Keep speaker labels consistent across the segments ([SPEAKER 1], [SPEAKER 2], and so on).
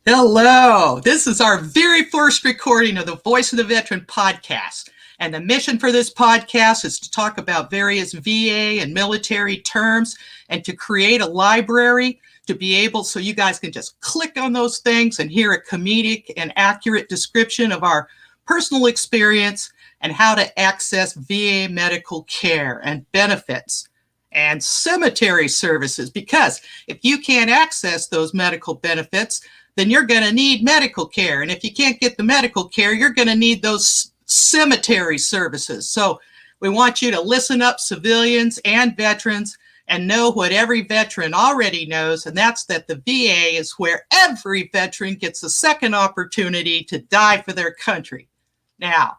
[SPEAKER 1] Hello. This is our very first recording of the Voice of the Veteran podcast. And the mission for this podcast is to talk about various VA and military terms and to create a library to be able so you guys can just click on those things and hear a comedic and accurate description of our personal experience and how to access VA medical care and benefits and cemetery services. Because if you can't access those medical benefits, then you're going to need medical care. And if you can't get the medical care, you're going to need those cemetery services. So we want you to listen up, civilians and veterans, and know what every veteran already knows, and that's that the VA is where every veteran gets a second opportunity to die for their country. Now,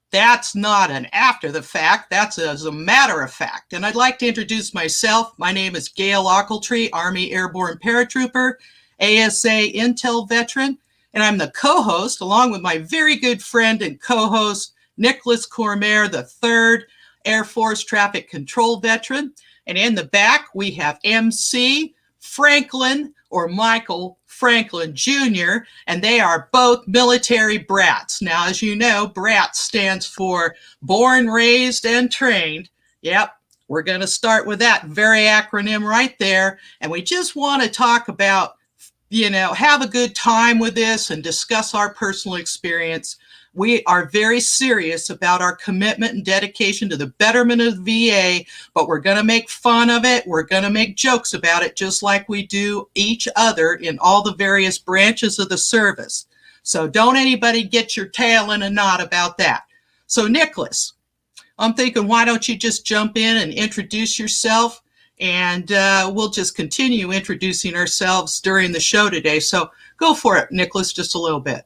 [SPEAKER 1] that's not an after the fact, that's as a matter of fact. And I'd like to introduce myself. My name is Gayle Ochletree, Army Airborne Paratrooper, ASA Intel veteran, and I'm the co-host, along with my very good friend and co-host, Nicholas Cormier III, Air Force Traffic Control veteran. And in the back, we have MC Franklin, or Michael Franklin Jr., and they are both military brats. Now, as you know, BRAT stands for Born, Raised, and Trained. Yep, we're going to start with that very acronym right there. And we just want to talk about, have a good time with this and discuss our personal experience. We are very serious about our commitment and dedication to the betterment of the VA, but we're going to make fun of it. We're going to make jokes about it, just like we do each other in all the various branches of the service. So don't anybody get your tail in a knot about that. So Nicholas, I'm thinking, why don't you just jump in and introduce yourself? And we'll just continue introducing ourselves during the show today. So go for it, Nicholas, just a little bit.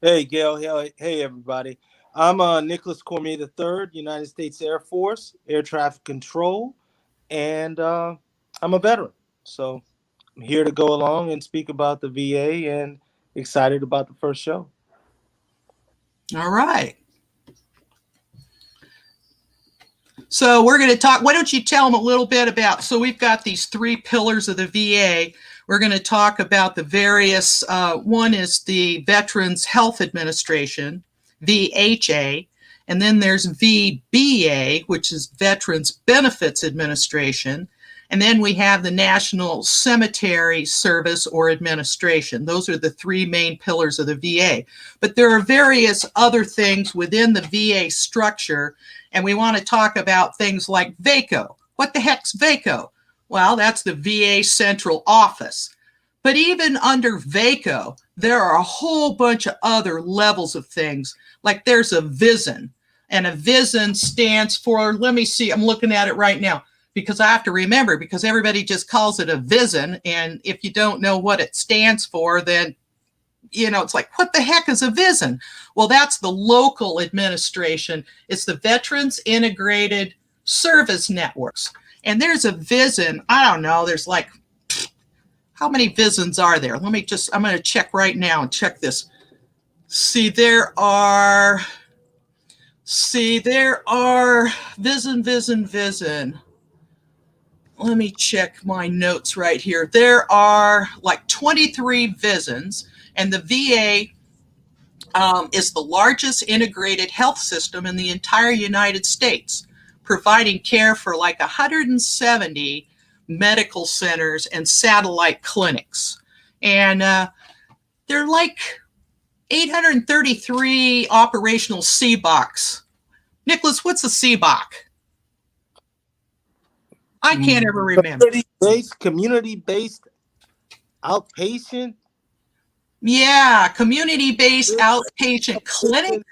[SPEAKER 2] Hey, Gail. Hey, everybody. I'm Nicholas Cormier III, United States Air Force, Air Traffic Control, and I'm a veteran. So I'm here to go along and speak about the VA and excited about the first show.
[SPEAKER 1] All right. So we're going to talk, why don't you tell them a little bit about, so we've got these three pillars of the VA. We're going to talk about the various, one is the Veterans Health Administration, VHA, and then there's VBA, which is Veterans Benefits Administration, and then we have the National Cemetery Service or Administration. Those are the three main pillars of the VA. But there are various other things within the VA structure, and we want to talk about things like VACO. What the heck's VACO? Well, that's the VA Central Office. But even under VACO, there are a whole bunch of other levels of things. Like there's a VISN, and a VISN stands for, let me see, I'm looking at it right now, because I have to remember, because everybody just calls it a VISN, and if you don't know what it stands for, then it's like, what the heck is a VISN? Well, that's the local administration. It's the Veterans Integrated Service Networks. And there's a VISN, I don't know, there's like, how many VISNs are there? I'm going to check right now and check this. There are VISN. Let me check my notes right here. There are like 23 VISNs, and the VA is the largest integrated health system in the entire United States, providing care for like 170 medical centers and satellite clinics. And there are like 833 operational CBOCs. Nicholas, what's a CBOC? I can't ever remember.
[SPEAKER 2] Community-based outpatient?
[SPEAKER 1] Yeah, community-based outpatient clinic.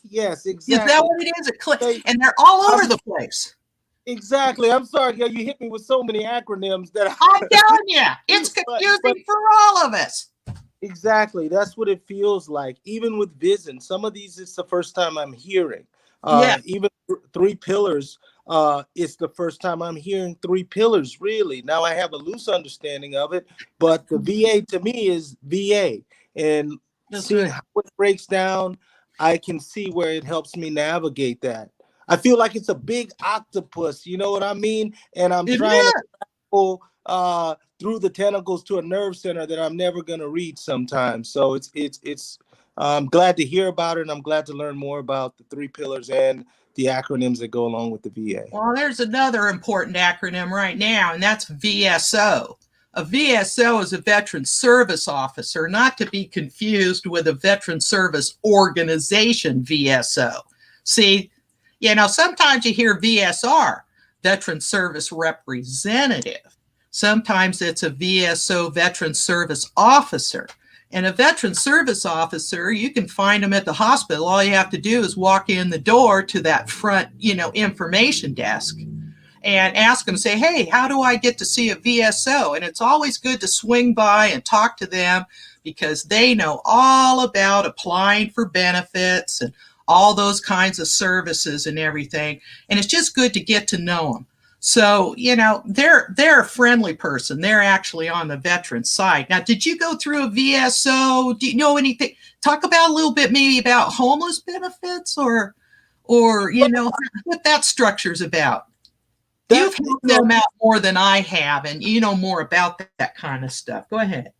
[SPEAKER 2] Yes, exactly.
[SPEAKER 1] Is that what it is? A clinic, and they're all over the place.
[SPEAKER 2] Exactly. I'm sorry, Gail, you hit me with so many acronyms that
[SPEAKER 1] I'm telling you, it's confusing for all of us.
[SPEAKER 2] Exactly. That's what it feels like. Even with VISN, some of these it's the first time I'm hearing. Even three pillars, it's the first time I'm hearing three pillars, really. Now I have a loose understanding of it, but the VA to me is VA. And seeing how it breaks down, I can see where it helps me navigate that. I feel like it's a big octopus, you know what I mean? And I'm trying to tackle through the tentacles to a nerve center that I'm never going to reach sometimes. So it's I'm glad to hear about it, and I'm glad to learn more about the three pillars and the acronyms that go along with the VA.
[SPEAKER 1] Well, there's another important acronym right now, and that's VSO. A VSO is a Veteran Service Officer, not to be confused with a Veteran Service Organization VSO. See, sometimes you hear VSR, Veteran Service Representative. Sometimes it's a VSO, Veteran Service Officer. And a Veteran Service Officer, you can find them at the hospital. All you have to do is walk in the door to that front, information desk and ask them, say, hey, how do I get to see a VSO? And it's always good to swing by and talk to them because they know all about applying for benefits and all those kinds of services and everything. And it's just good to get to know them. So, they're a friendly person. They're actually on the veteran side. Now, did you go through a VSO? Do you know anything? Talk about a little bit maybe about homeless benefits or what that structure's about. You've helped them out more than I have, and you know more about that kind of stuff. Go ahead.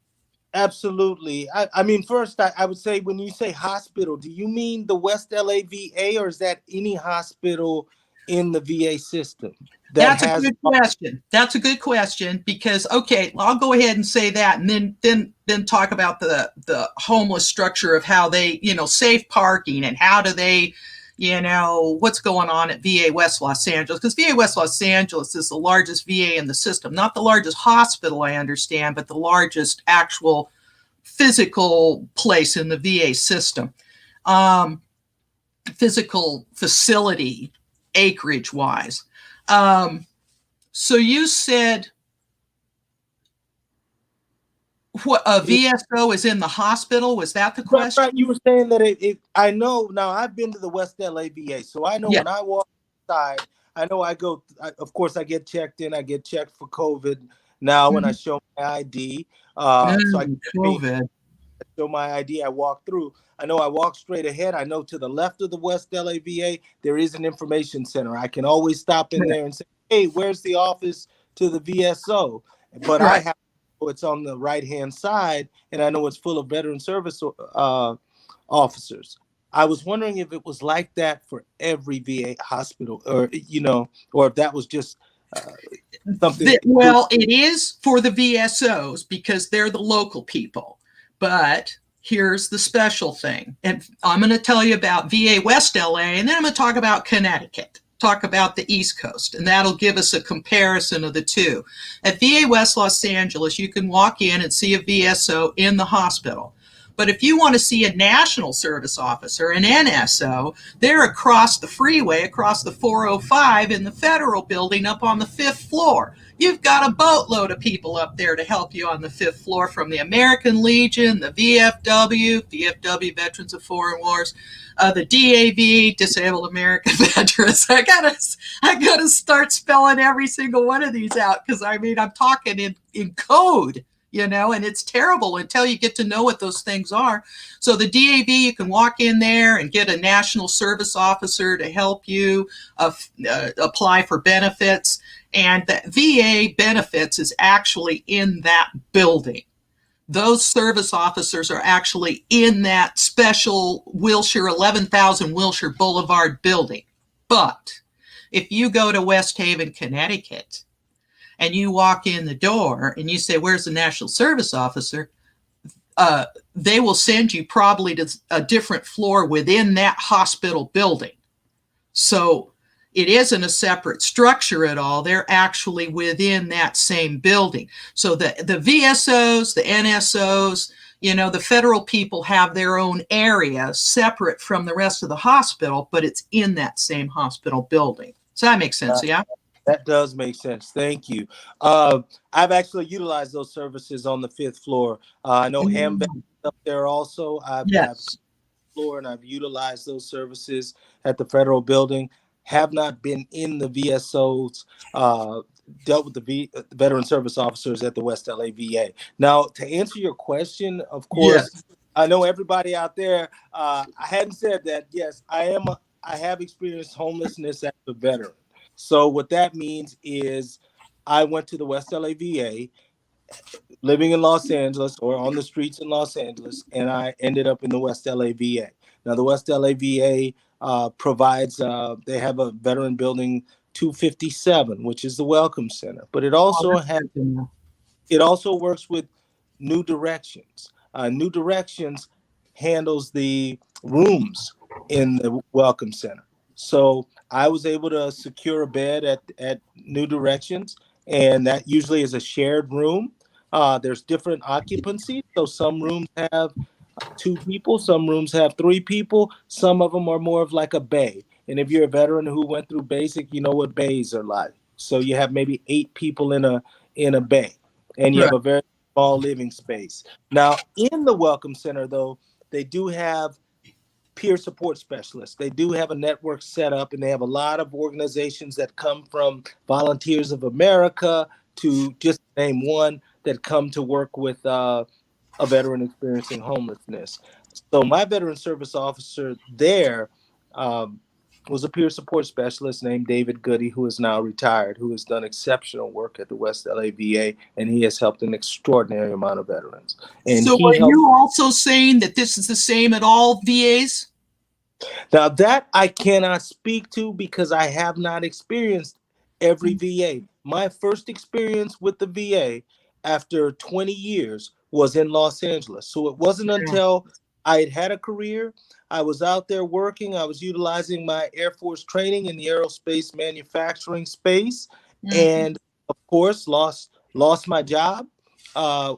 [SPEAKER 2] Absolutely. I mean, first, I would say when you say hospital, do you mean the West LA VA, or is that any hospital in the VA system?
[SPEAKER 1] That's a good question. That's a good question because, okay, I'll go ahead and say that and then talk about the homeless structure of how they, safe parking and how do they, what's going on at VA West Los Angeles. Because VA West Los Angeles is the largest VA in the system, not the largest hospital, I understand, but the largest actual physical place in the VA system. Physical facility, acreage-wise. So you said what a VSO is in the hospital? Was that the question?
[SPEAKER 2] Right. You were saying that I know now. I've been to the West LA VA, so I know when I walk inside, I know of course, I get checked in. I get checked for COVID now when I show my ID. So I show my ID. I walk through. I know I walk straight ahead. I know to the left of the West LA VA, there is an information center. I can always stop in there and say, hey, where's the office to the VSO? But I have to know it's on the right-hand side, and I know it's full of veteran service officers. I was wondering if it was like that for every VA hospital, or if that was just something.
[SPEAKER 1] Well, it is for the VSOs because they're the local people. But here's the special thing. And I'm going to tell you about VA West LA, and then I'm going to talk about Connecticut, talk about the East Coast, and that'll give us a comparison of the two. At VA West Los Angeles, you can walk in and see a VSO in the hospital. But if you want to see a national service officer, an NSO, they're across the freeway, across the 405 in the federal building up on the 5th floor. You've got a boatload of people up there to help you on the 5th floor, from the American Legion, the VFW, Veterans of Foreign Wars, the DAV, Disabled American Veterans. I gotta start spelling every single one of these out because I'm talking in code. And it's terrible until you get to know what those things are. So the DAV, you can walk in there and get a national service officer to help you apply for benefits. And the VA benefits is actually in that building. Those service officers are actually in that special 11,000 Wilshire Boulevard building. But if you go to West Haven, Connecticut, and you walk in the door and you say, where's the national service officer? They will send you probably to a different floor within that hospital building. So it isn't a separate structure at all. They're actually within that same building. So the VSOs, the NSOs, the federal people have their own area separate from the rest of the hospital, but it's in that same hospital building. Does that make sense? Yeah.
[SPEAKER 2] That does make sense. Thank you. I've actually utilized those services on the 5th floor. I know AMVET up there also. I've floor and I've utilized those services at the federal building. Have not been in the VSOs. Dealt with the veteran service officers at the West LA VA. Now, to answer your question, of course, I know everybody out there. I hadn't said that. Yes, I have experienced homelessness as a veteran. So what that means is I went to the West LA VA, living in Los Angeles or on the streets in Los Angeles, and I ended up in the West LA VA. Now, the West LA VA provides, they have a veteran building 257, which is the Welcome Center, but
[SPEAKER 1] Oh, that's good to know.
[SPEAKER 2] it also works with New Directions. New Directions handles the rooms in the Welcome Center. So I was able to secure a bed at New Directions, and that usually is a shared room. There's different occupancy. So some rooms have two people, some rooms have three people, some of them are more of like a bay. And if you're a veteran who went through basic, you know what bays are like. So you have maybe 8 people in a bay, and you
[SPEAKER 1] Right.
[SPEAKER 2] have a very small living space. Now, in the Welcome Center, though, they do have peer support specialists. They do have a network set up, and they have a lot of organizations that come from Volunteers of America to just name one that come to work with a veteran experiencing homelessness. So my veteran service officer there um, was a peer support specialist named David Goody, who is now retired, who has done exceptional work at the West LA VA, and he has helped an extraordinary amount of veterans. And
[SPEAKER 1] So
[SPEAKER 2] he
[SPEAKER 1] are
[SPEAKER 2] helped.
[SPEAKER 1] you also saying that this is the same at all VAs?
[SPEAKER 2] Now that I cannot speak to because I have not experienced every VA. My first experience with the VA after 20 years was in Los Angeles. So it wasn't until I had had a career, I was out there working, I was utilizing my Air Force training in the aerospace manufacturing space,
[SPEAKER 1] Mhm.
[SPEAKER 2] and of course lost my job,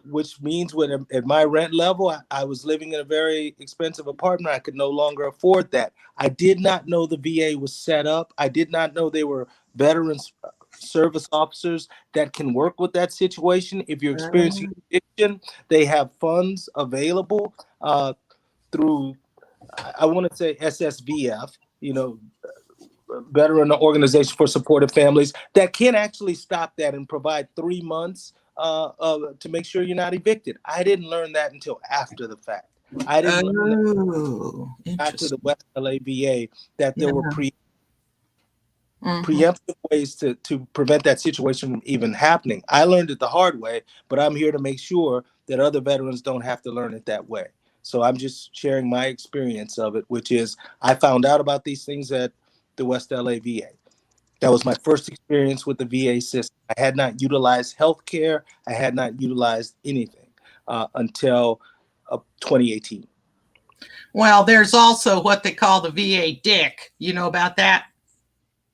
[SPEAKER 2] which means when at my rent level, I was living in a very expensive apartment. I could no longer afford that. I did not know the VA was set up. I did not know they were veterans service officers that can work with that situation. If you're experiencing addiction, they have funds available through, I want to say SSVF, Veteran Organization for Supportive Families, that can actually stop that and provide 3 months to make sure you're not evicted. I didn't learn that until after the fact. I didn't learn that
[SPEAKER 1] Oh,
[SPEAKER 2] got to the
[SPEAKER 1] interesting.
[SPEAKER 2] West LA VA that there were
[SPEAKER 1] Yeah. Hmm.
[SPEAKER 2] preemptive ways to prevent that situation from even happening. I learned it the hard way, but I'm here to make sure that other veterans don't have to learn it that way. So I'm just sharing my experience of it, which is I found out about these things at the West LA VA. That was my first experience with the VA system. I had not utilized healthcare. I had not utilized anything until 2018.
[SPEAKER 1] Well, there's also what they call the VA dick. You know about that?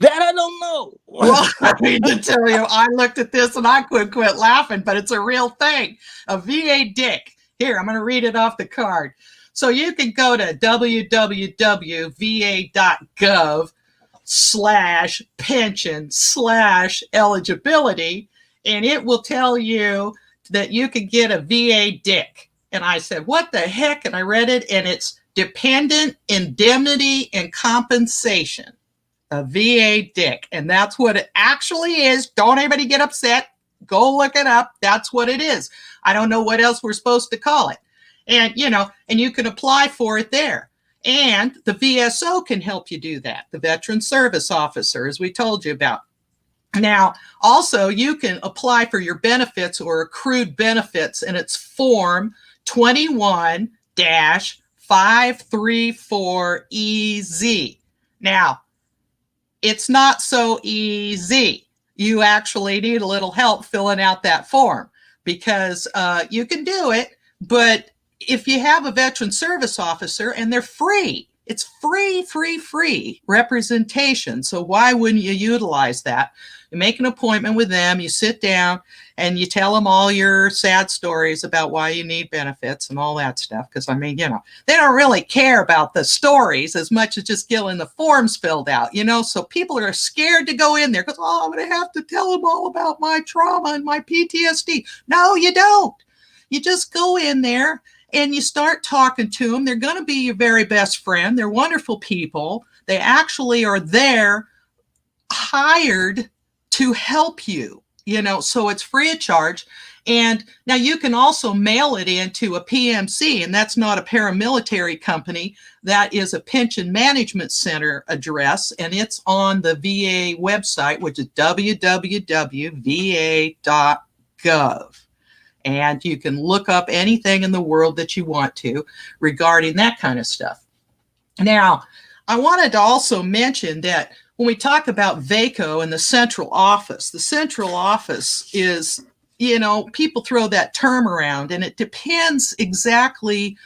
[SPEAKER 2] That I don't know.
[SPEAKER 1] Well, I mean to tell you, I looked at this and I couldn't quit laughing, but it's a real thing. A VA dick. Here, I'm going to read it off the card. So you can go to www.va.gov/pension/eligibility, and it will tell you that you can get a VA dick. And I said, what the heck? And I read it, and it's dependent indemnity and compensation. A VA dick. And that's what it actually is. Don't anybody get upset. Go look it up. That's what it is. I don't know what else we're supposed to call it. And, and you can apply for it there. And the VSO can help you do that, the Veteran Service Officer, as we told you about. Now, also, you can apply for your benefits or accrued benefits, and it's Form 21 534EZ. Now, it's not so easy. You actually need a little help filling out that form because you can do it, but if you have a veteran service officer and they're free, it's free representation. So why wouldn't you utilize that? You make an appointment with them, you sit down and you tell them all your sad stories about why you need benefits and all that stuff. Because, I mean, they don't really care about the stories as much as just getting the forms filled out, So people are scared to go in there because, I'm going to have to tell them all about my trauma and my PTSD. No, you don't. You just go in there and you start talking to them. They're going to be your very best friend. They're wonderful people. They actually are there hired to help you, so it's free of charge. And now you can also mail it into a PMC, and that's not a paramilitary company. That is a pension management center address, and it's on the VA website, which is www.va.gov. And you can look up anything in the world that you want to regarding that kind of stuff. Now, I wanted to also mention that when we talk about VACO and the central office is, people throw that term around, and it depends exactly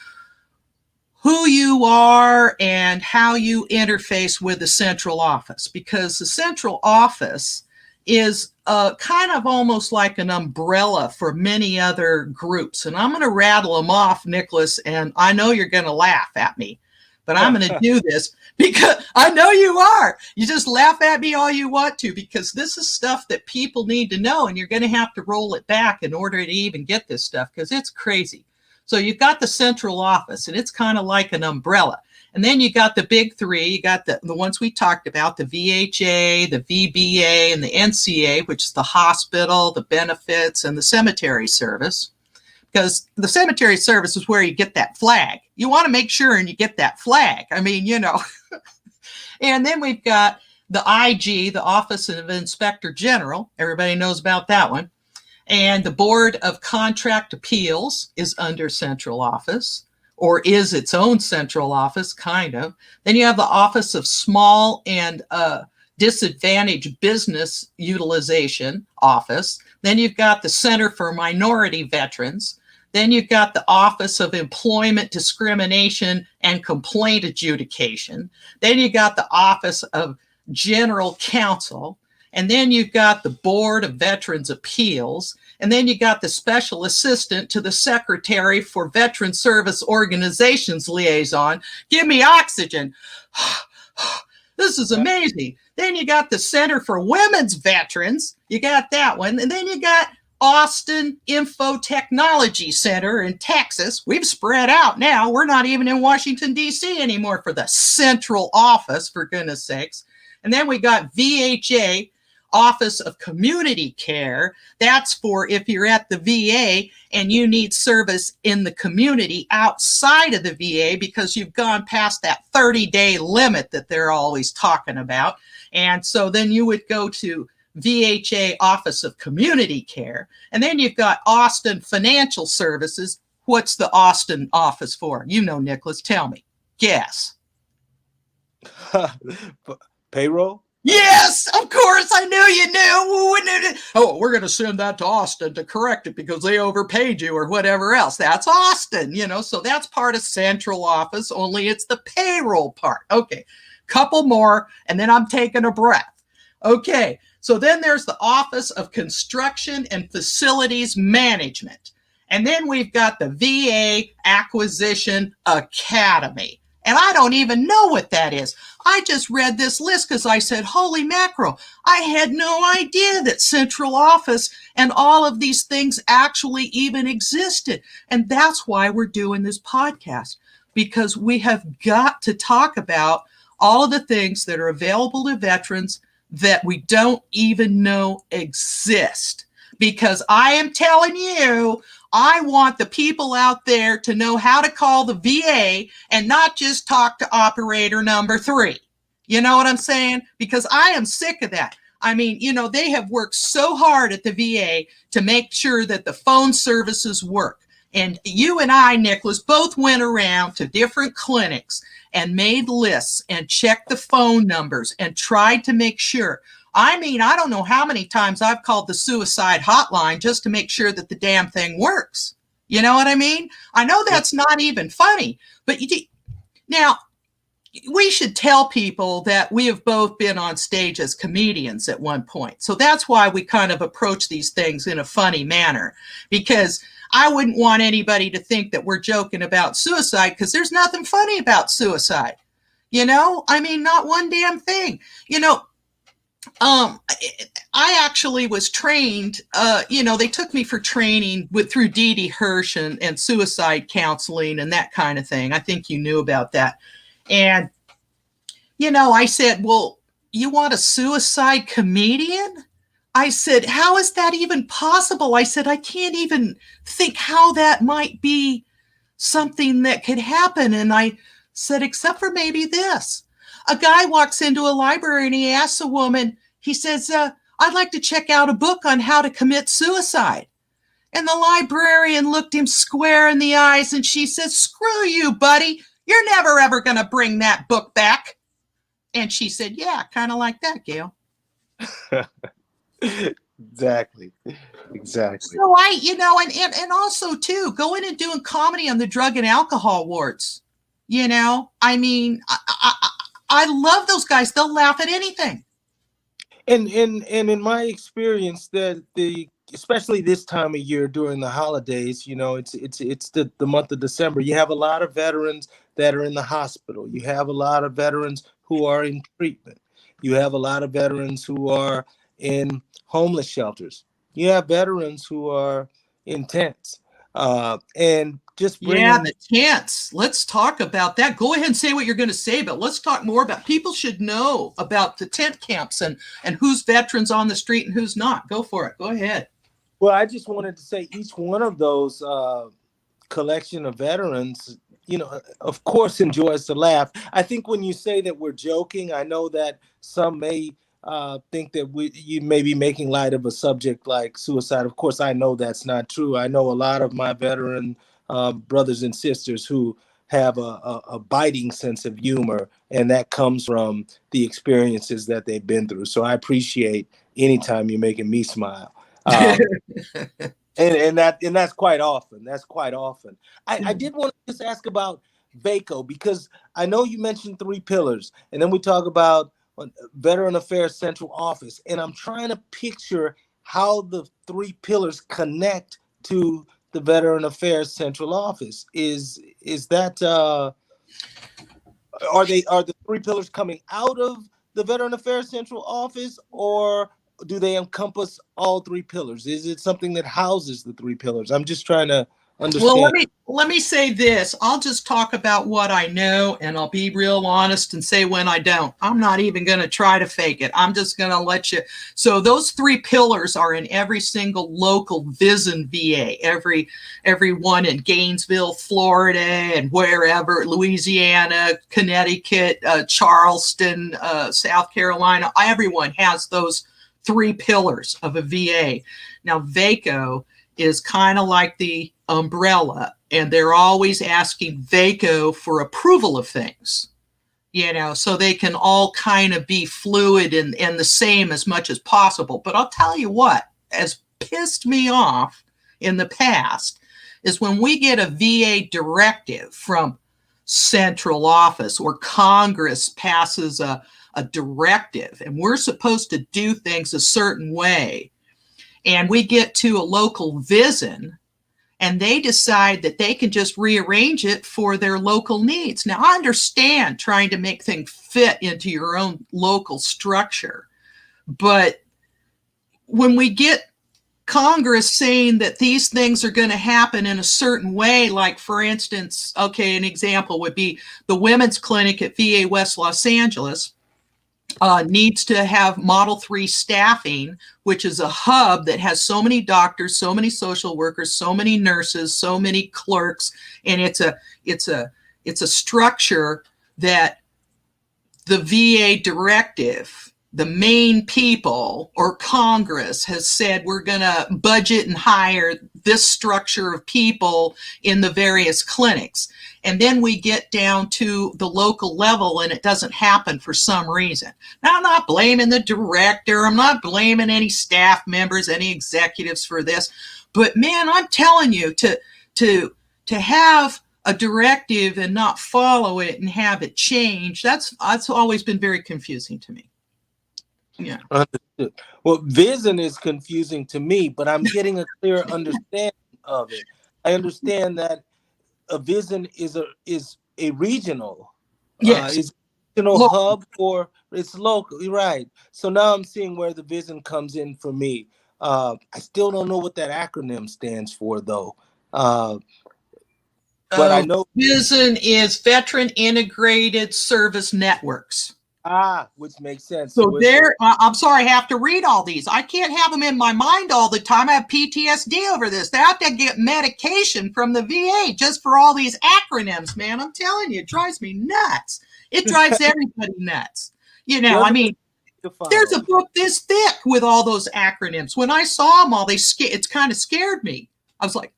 [SPEAKER 1] who you are and how you interface with the central office, because the central office is kind of almost like an umbrella for many other groups. And I'm going to rattle them off, Nicholas, and I know you're going to laugh at me, but I'm going to do this because I know you are. You just laugh at me all you want to, because this is stuff that people need to know, and you're going to have to roll it back in order to even get this stuff, because it's crazy. So you've got the central office, and it's kind of like an umbrella. And then you got the big three. You got the ones we talked about, the VHA, the VBA, and the NCA, which is the hospital, the benefits, and the cemetery service. Because the cemetery service is where you get that flag. You want to make sure and you get that flag. I mean, And then we've got the IG, the Office of Inspector General. Everybody knows about that one. And the Board of Contract Appeals is under central office, or is its own central office, kind of. Then you have the Office of Small and Disadvantaged Business Utilization Office. Then you've got the Center for Minority Veterans. Then you've got the Office of Employment Discrimination and Complaint Adjudication. Then you got the Office of General Counsel. And then you've got the Board of Veterans Appeals. And then you got the Special Assistant to the Secretary for Veteran Service Organizations Liaison. Give me oxygen. This is amazing. Then you got the Center for Women's Veterans. You got that one. And then you got Austin Info Technology Center in Texas. We've spread out now. We're not even in Washington, D.C. anymore for the central office, for goodness sakes. And then we got VHA, Office of Community Care. That's for if you're at the VA and you need service in the community outside of the VA because you've gone past that 30-day limit that they're always talking about. And so then you would go to VHA, Office of Community Care. And then you've got Austin Financial Services. What's the Austin office for? Nicholas, tell me. Guess.
[SPEAKER 2] Payroll?
[SPEAKER 1] Yes, of course. I knew you knew. Oh, we're going to send that to Austin to correct it because they overpaid you or whatever else. That's Austin, so that's part of central office, only it's the payroll part. Okay, couple more, and then I'm taking a breath. Okay, so then there's the Office of Construction and Facilities Management. And then we've got the VA Acquisition Academy. And I don't even know what that is. I just read this list because I said, holy mackerel, I had no idea that central office and all of these things actually even existed. And that's why we're doing this podcast, because we have got to talk about all of the things that are available to veterans that we don't even know exist. Because I am telling you, I want the people out there to know how to call the VA and not just talk to operator number 3. You know what I'm saying? Because I am sick of that. I mean, they have worked so hard at the VA to make sure that the phone services work. And you and I, Nicholas, both went around to different clinics and made lists and checked the phone numbers and tried to make sure. I mean, I don't know how many times I've called the suicide hotline just to make sure that the damn thing works. You know what I mean? I know that's not even funny, but now we should tell people that we have both been on stage as comedians at one point. So that's why we kind of approach these things in a funny manner, because I wouldn't want anybody to think that we're joking about suicide, because there's nothing funny about suicide. I mean, not one damn thing. I actually was trained, they took me for training through Dee Dee Hirsch and suicide counseling and that kind of thing. I think you knew about that. And, I said, well, you want a suicide comedian? I said, how is that even possible? I said, I can't even think how that might be something that could happen. And I said, except for maybe this. A guy walks into a library and he asks a woman, he says, I'd like to check out a book on how to commit suicide. And the librarian looked him square in the eyes and she says, screw you, buddy. You're never, ever going to bring that book back. And she said, yeah, kind of like that, Gayle.
[SPEAKER 2] Exactly.
[SPEAKER 1] So and also too, going and doing comedy on the drug and alcohol wards. I mean, I love those guys. They'll laugh at anything.
[SPEAKER 2] And in my experience, that especially this time of year during the holidays, it's the month of December. You have a lot of veterans that are in the hospital. You have a lot of veterans who are in treatment. You have a lot of veterans who are in homeless shelters. You have veterans who are in tents. And just bringing
[SPEAKER 1] the tents. Let's talk about that. Go ahead and say what you're going to say, but let's talk more about, people should know about the tent camps and who's veterans on the street and who's not. Go for it. Go ahead.
[SPEAKER 2] Well, I just wanted to say each one of those collection of veterans, of course, enjoys to laugh. I think when you say that we're joking, I know that some may think that you may be making light of a subject like suicide. Of course, I know that's not true. I know a lot of my veteran brothers and sisters who have a biting sense of humor, and that comes from the experiences that they've been through. So I appreciate anytime you're making me smile. And that's quite often. I did want to just ask about VACO, because I know you mentioned 3 pillars, and then we talk about Veteran Affairs Central Office, and I'm trying to picture how the 3 pillars connect to the Veteran Affairs Central Office. Is that are the 3 pillars coming out of the Veteran Affairs Central Office, or do they encompass all 3 pillars? Is it something that houses the 3 pillars? I'm just trying to understand.
[SPEAKER 1] Well, let me say this. I'll just talk about what I know, and I'll be real honest and say when I don't. I'm not even going to try to fake it. I'm just going to let you. So those 3 pillars are in every single local VISN VA, every one in Gainesville, Florida, and wherever, Louisiana, Connecticut, Charleston, South Carolina. Everyone has those 3 pillars of a VA. Now, VACO is kind of like the umbrella, and they're always asking VACO for approval of things, so they can all kind of be fluid and the same as much as possible. But I'll tell you what has pissed me off in the past is when we get a VA directive from central office or Congress passes a directive and we're supposed to do things a certain way, and we get to a local VISN and they decide that they can just rearrange it for their local needs. Now, I understand trying to make things fit into your own local structure, but when we get Congress saying that these things are going to happen in a certain way, like, for instance, okay, an example would be the women's clinic at VA West Los Angeles needs to have Model 3 staffing, which is a hub that has so many doctors, so many social workers, so many nurses, so many clerks, and it's a structure that the VA directive, the main people or Congress has said we're going to budget and hire this structure of people in the various clinics. And then we get down to the local level and it doesn't happen for some reason. Now, I'm not blaming the director. I'm not blaming any staff members, any executives for this. But man, I'm telling you, to have a directive and not follow it and have it change, that's always been very confusing to me. Yeah.
[SPEAKER 2] Understood. Well, VISN is confusing to me, but I'm getting a clear understanding of it. I understand that a VISN is a regional,
[SPEAKER 1] yes,
[SPEAKER 2] is a regional hub, or it's local. You're right. So now I'm seeing where the VISN comes in for me. I still don't know what that acronym stands for, though. But I know
[SPEAKER 1] VISN is Veteran Integrated Service Networks.
[SPEAKER 2] Which makes sense.
[SPEAKER 1] So there, I'm sorry, I have to read all these. I can't have them in my mind all the time. I have PTSD over this. They have to get medication from the VA just for all these acronyms, man. I'm telling you, it drives me nuts. It drives everybody nuts. You know, I mean, there's a book this thick with all those acronyms. When I saw them all, it's kind of scared me. I was like,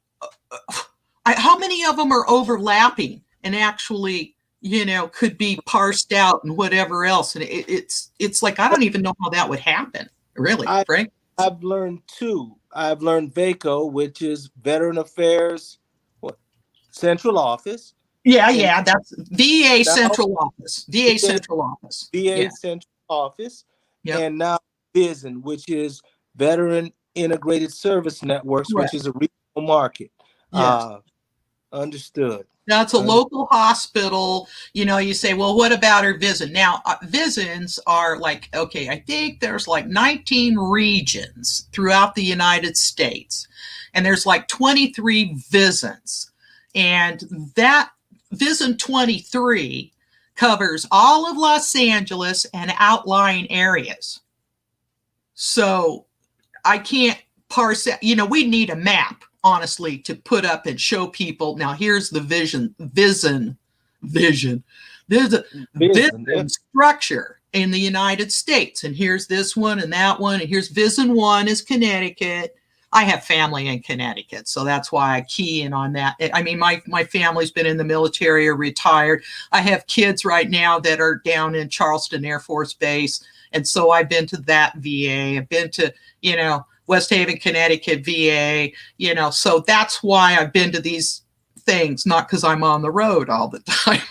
[SPEAKER 1] how many of them are overlapping and actually, you know, could be parsed out and whatever else? And it's like, I don't even know how that would happen, really, Frank.
[SPEAKER 2] I've learned two. I've learned VACO, which is Veteran Affairs Central Office.
[SPEAKER 1] Yeah, that's VA Central Office. VA Central Office.
[SPEAKER 2] VA Central Office. Yep. And now VISN, which is Veteran Integrated Service Networks, which is a regional market. Yes. Understood.
[SPEAKER 1] That's a local hospital. You know, you say, well, what about our VISN? Now, VISNs are like, okay, I think there's like 19 regions throughout the United States, and there's like 23 VISNs. And that VISN 23 covers all of Los Angeles and outlying areas. So I can't parse it. You know, we need a map, honestly, to put up and show people. Now, here's the VISN. There's a VISN structure in the United States. And here's this one and that one. And here's VISN 1 is Connecticut. I have family in Connecticut, so that's why I key in on that. I mean, my family's been in the military or retired. I have kids right now that are down in Charleston Air Force Base. And so I've been to that VA. I've been to, you know, West Haven, Connecticut VA, you know, so that's why I've been to these things, not because I'm on the road all the time.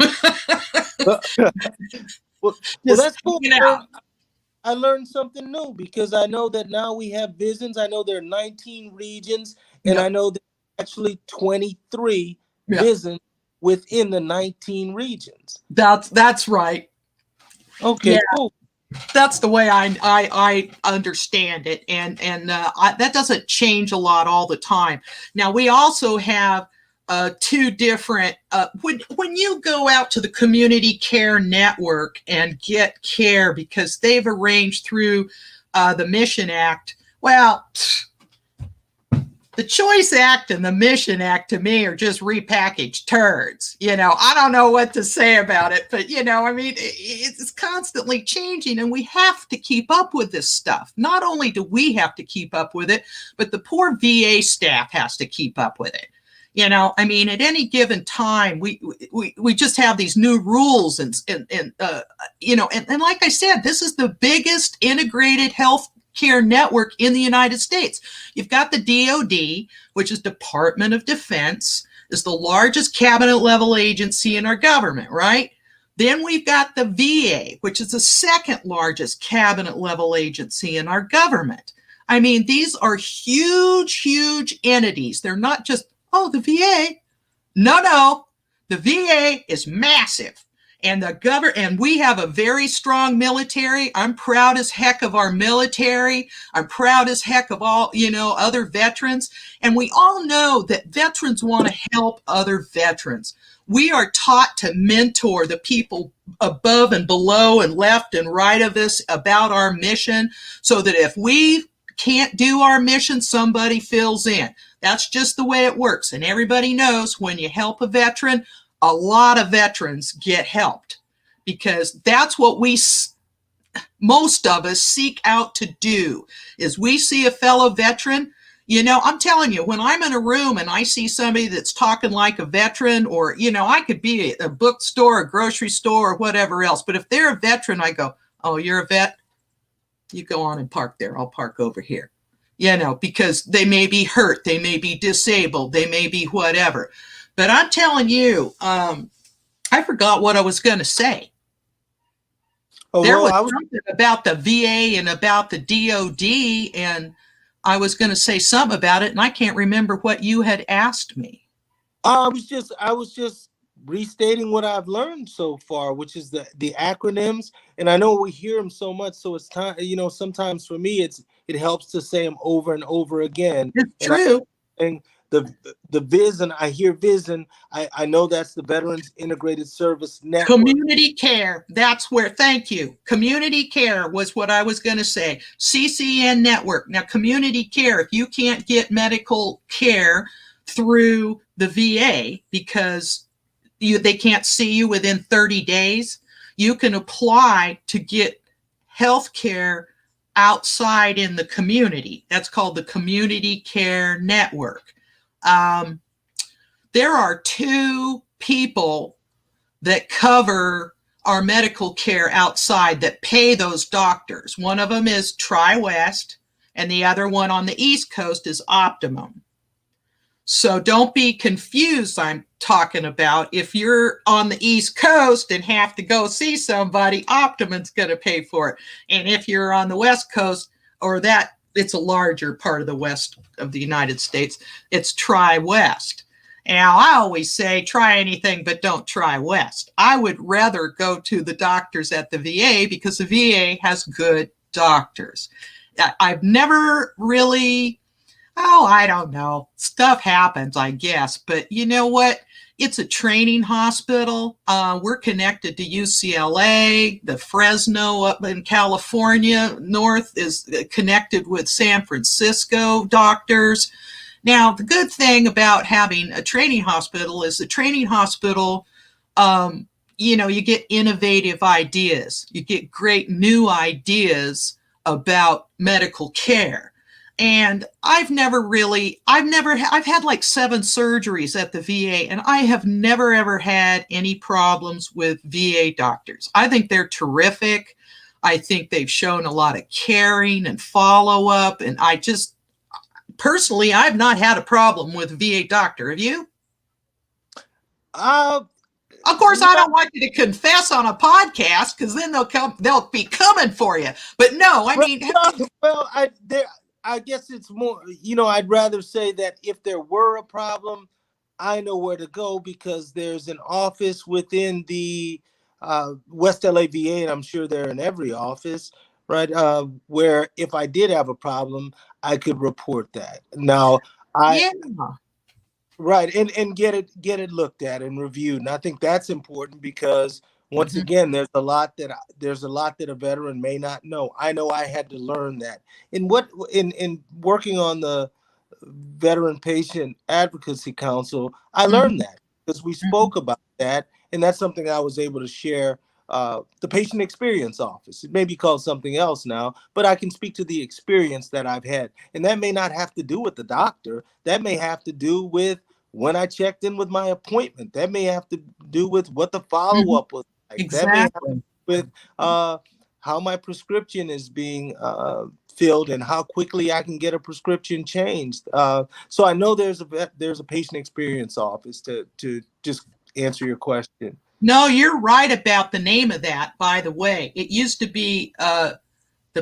[SPEAKER 2] well, that's cool. You know, I learned something new because I know that now we have VISNs. I know there are 19 regions, and I know there's actually 23 VISNs within the 19 regions.
[SPEAKER 1] That's right.
[SPEAKER 2] Okay, cool.
[SPEAKER 1] That's the way I understand it, and that doesn't change a lot all the time. Now we also have two different. When you go out to the Community Care Network and get care because they've arranged through the Mission Act, well, the Choice Act and the Mission Act to me are just repackaged turds. You know, I don't know what to say about it, but you know, I mean, it's constantly changing and we have to keep up with this stuff. Not only do we have to keep up with it, but the poor VA staff has to keep up with it. You know, I mean, at any given time, we just have these new rules and you know, and like I said, this is the biggest integrated health care network in the United States. You've got the DoD, which is Department of Defense, is the largest cabinet level agency in our government, right? Then we've got the VA, which is the second largest cabinet level agency in our government. I mean, these are huge, huge entities. They're not just, oh, the VA. No, the VA is massive. And and we have a very strong military. I'm proud as heck of our military. I'm proud as heck of all, you know, other veterans. And we all know that veterans want to help other veterans. We are taught to mentor the people above and below and left and right of us about our mission so that if we can't do our mission, somebody fills in. That's just the way it works. And everybody knows when you help a veteran, a lot of veterans get helped because that's what most of us seek out to do is we see a fellow veteran. You know, I'm telling you, when I'm in a room and I see somebody that's talking like a veteran or, you know, I could be at a bookstore, a grocery store or whatever else. But if they're a veteran, I go, oh, you're a vet? You go on and park there. I'll park over here. You know, because they may be hurt. They may be disabled. They may be whatever. But I'm telling you, I forgot what I was going to say. Oh, there was something about the VA and about the DoD, and I was going to say something about it, and I can't remember what you had asked me.
[SPEAKER 2] I was just restating what I've learned so far, which is the acronyms. And I know we hear them so much, so it's time. You know, sometimes for me, it helps to say them over and over again.
[SPEAKER 1] It's true.
[SPEAKER 2] And the VISN, I hear VISN, I know that's the Veterans Integrated Service Network.
[SPEAKER 1] Community care. That's where, thank you. Community care was what I was going to say. CCN network. Now, community care, if you can't get medical care through the VA because they can't see you within 30 days, you can apply to get health care outside in the community. That's called the Community Care Network. There are two people that cover our medical care outside that pay those doctors. One of them is TriWest, and the other one on the East Coast is Optimum. So don't be confused. I'm talking about if you're on the East Coast and have to go see somebody, Optimum's going to pay for it. And if you're on the West Coast, or that it's a larger part of the West of the United States, it's TriWest. Now, I always say try anything, but don't try West. I would rather go to the doctors at the VA because the VA has good doctors. I've never really, I don't know. Stuff happens, I guess. But you know what? It's a training hospital. We're connected to UCLA. The Fresno up in California north is connected with San Francisco doctors. Now, the good thing about having a training hospital is the training hospital, you get innovative ideas. You get great new ideas about medical care. And I've had like 7 surgeries at the VA, and I have never, ever had any problems with VA doctors. I think they're terrific. I think they've shown a lot of caring and follow-up, and personally, I've not had a problem with a VA doctor. Have you? Of course, I don't want you to confess on a podcast because then they'll be coming for you. But no, I mean,
[SPEAKER 2] I guess it's more, I'd rather say that if there were a problem, I know where to go because there's an office within the West LA VA, and I'm sure they're in every office, right? Where if I did have a problem, I could report that. Now, right, and get it looked at and reviewed, and I think that's important because once again, there's a lot that a veteran may not know. I know I had to learn that. In working on the Veteran Patient Advocacy Council, I learned that because we spoke about that, and that's something I was able to share. The Patient Experience Office. It may be called something else now, but I can speak to the experience that I've had. And that may not have to do with the doctor. That may have to do with when I checked in with my appointment. That may have to do with what the follow-up was like.
[SPEAKER 1] Exactly.
[SPEAKER 2] That may have to do with how my prescription is being filled and how quickly I can get a prescription changed. So I know there's a Patient Experience Office to just answer your question.
[SPEAKER 1] No, you're right about the name of that, by the way. It used to be the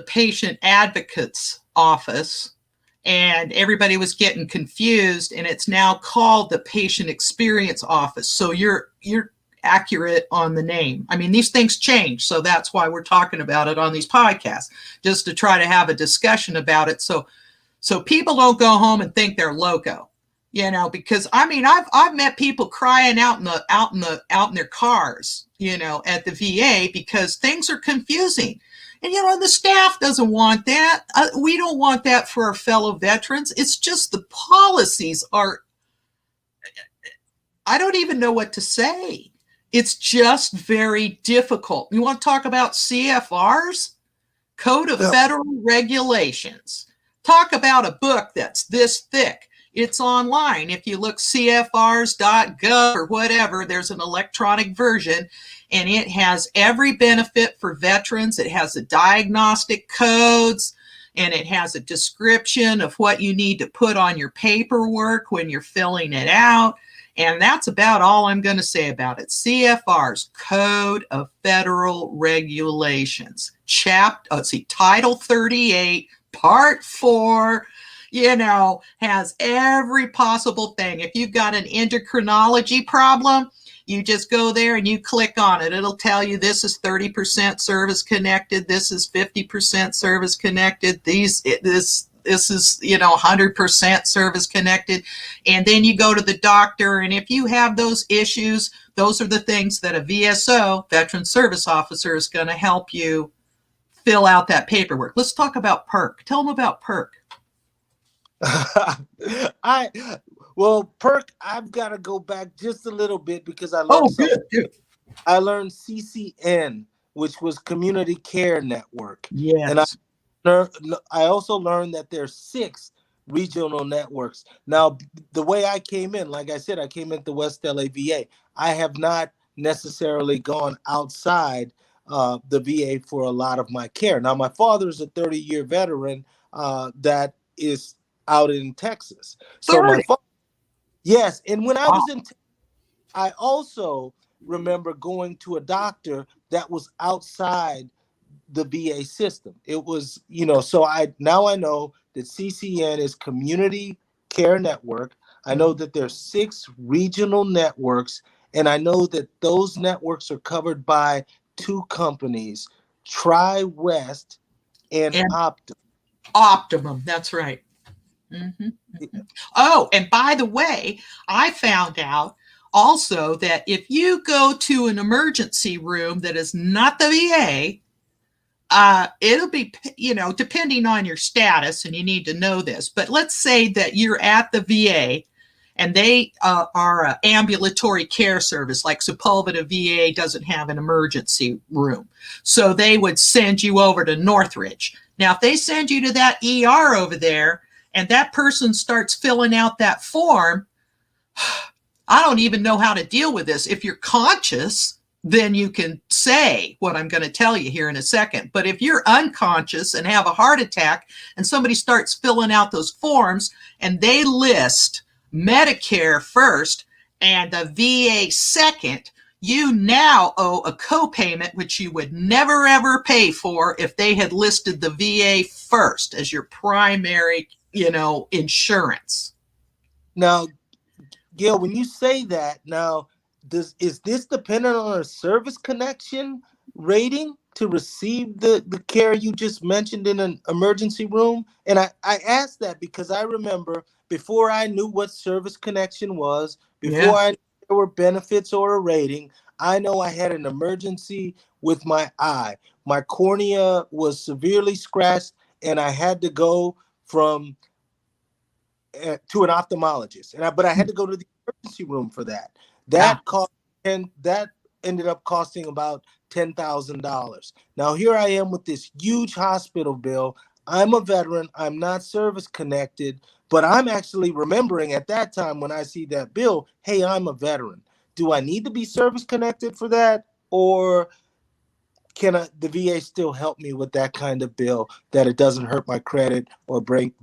[SPEAKER 1] Patient Advocates Office, and everybody was getting confused, and it's now called the Patient Experience Office. So you're accurate on the name. I mean, these things change, so that's why we're talking about it on these podcasts, just to try to have a discussion about it so people don't go home and think they're loco. Because I mean, I've met people crying out in their cars, at the VA because things are confusing, and the staff doesn't want that. We don't want that for our fellow veterans. It's just the policies are. I don't even know what to say. It's just very difficult. You want to talk about CFRs, Code of Federal Regulations? Talk about a book that's this thick. It's online. If you look cfrs.gov or whatever, there's an electronic version, and it has every benefit for veterans. It has the diagnostic codes, and it has a description of what you need to put on your paperwork when you're filling it out. And that's about all I'm going to say about it. CFR's Code of Federal Regulations. Title 38, Part 4. Has every possible thing. If you've got an endocrinology problem, you just go there and you click on it. It'll tell you this is 30% service connected. This is 50% service connected. This this is, 100% service connected. And then you go to the doctor. And if you have those issues, those are the things that a VSO, Veteran Service Officer, is going to help you fill out that paperwork. Let's talk about PERK. Tell them about PERK.
[SPEAKER 2] PERK, I've got to go back just a little bit because I learned
[SPEAKER 1] Oh,
[SPEAKER 2] something.
[SPEAKER 1] good.
[SPEAKER 2] I learned CCN, which was Community Care Network. And
[SPEAKER 1] Yes.
[SPEAKER 2] I also learned that there's 6 regional networks. Now, the way I came in, like I said, I came into West LA VA. I have not necessarily gone outside the VA for a lot of my care. Now, my father is a 30-year veteran that is out in Texas. So
[SPEAKER 1] 30.
[SPEAKER 2] my father, yes. And when I
[SPEAKER 1] Wow.
[SPEAKER 2] was in, I also remember going to a doctor that was outside the VA system. It was, so I know that CCN is Community Care Network. I know that there's 6 regional networks, and I know that those networks are covered by 2 companies, Tri-West and
[SPEAKER 1] And
[SPEAKER 2] Optum.
[SPEAKER 1] Optimum. That's right. Mm-hmm. Oh, and by the way, I found out also that if you go to an emergency room that is not the VA, it'll be, depending on your status, and you need to know this, but let's say that you're at the VA and they are an ambulatory care service, like Sepulveda VA doesn't have an emergency room. So they would send you over to Northridge. Now, if they send you to that ER over there and that person starts filling out that form, I don't even know how to deal with this. If you're conscious, then you can say what I'm going to tell you here in a second. But if you're unconscious and have a heart attack and somebody starts filling out those forms and they list Medicare first and the VA second, you now owe a copayment, which you would never ever pay for if they had listed the VA first as your primary, insurance.
[SPEAKER 2] Now, Gail, when you say that, now, is this dependent on a service connection rating to receive the care you just mentioned in an emergency room? And I asked that because I remember before I knew what service connection was,
[SPEAKER 1] Yeah.
[SPEAKER 2] before I knew there were benefits or a rating, I know I had an emergency with my eye. My cornea was severely scratched, and I had to go from to an ophthalmologist, but I had to go to the emergency room for that.
[SPEAKER 1] Yeah.
[SPEAKER 2] That cost, and that ended up costing about $10,000. Now here I am with this huge hospital bill. I'm a veteran. I'm not service connected, but I'm actually remembering at that time when I see that bill, hey, I'm a veteran. Do I need to be service connected for that, or can the VA still help me with that kind of bill that it doesn't hurt my credit or break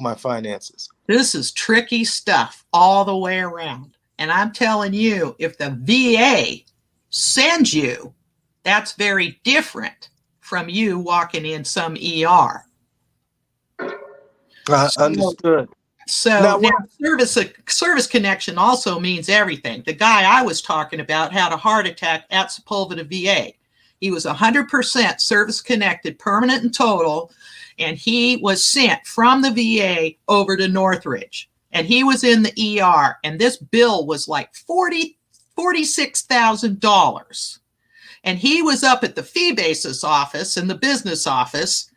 [SPEAKER 2] my finances?
[SPEAKER 1] This is tricky stuff all the way around. And I'm telling you, if the VA sends you, that's very different from you walking in some ER.
[SPEAKER 2] Understood.
[SPEAKER 1] So now service connection also means everything. The guy I was talking about had a heart attack at Sepulveda VA. He was 100% service connected, permanent and total, and he was sent from the VA over to Northridge. And he was in the ER, and this bill was like $46,000. And he was up at the fee basis office in the business office,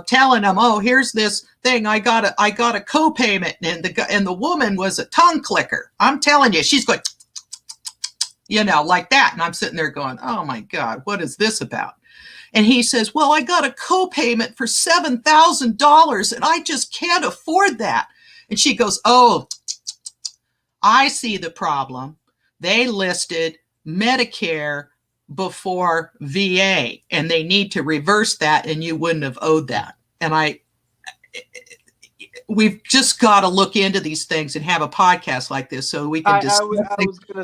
[SPEAKER 1] telling them, oh, here's this thing. I got a co-payment. And the woman was a tongue clicker. I'm telling you, she's going, like that. And I'm sitting there going, oh my God, what is this about? And he says, well, I got a co-payment for $7,000 and I just can't afford that. And she goes, oh, I see the problem. They listed Medicare before VA and they need to reverse that and you wouldn't have owed that. And we've just got to look into these things and have a podcast like this so we can discuss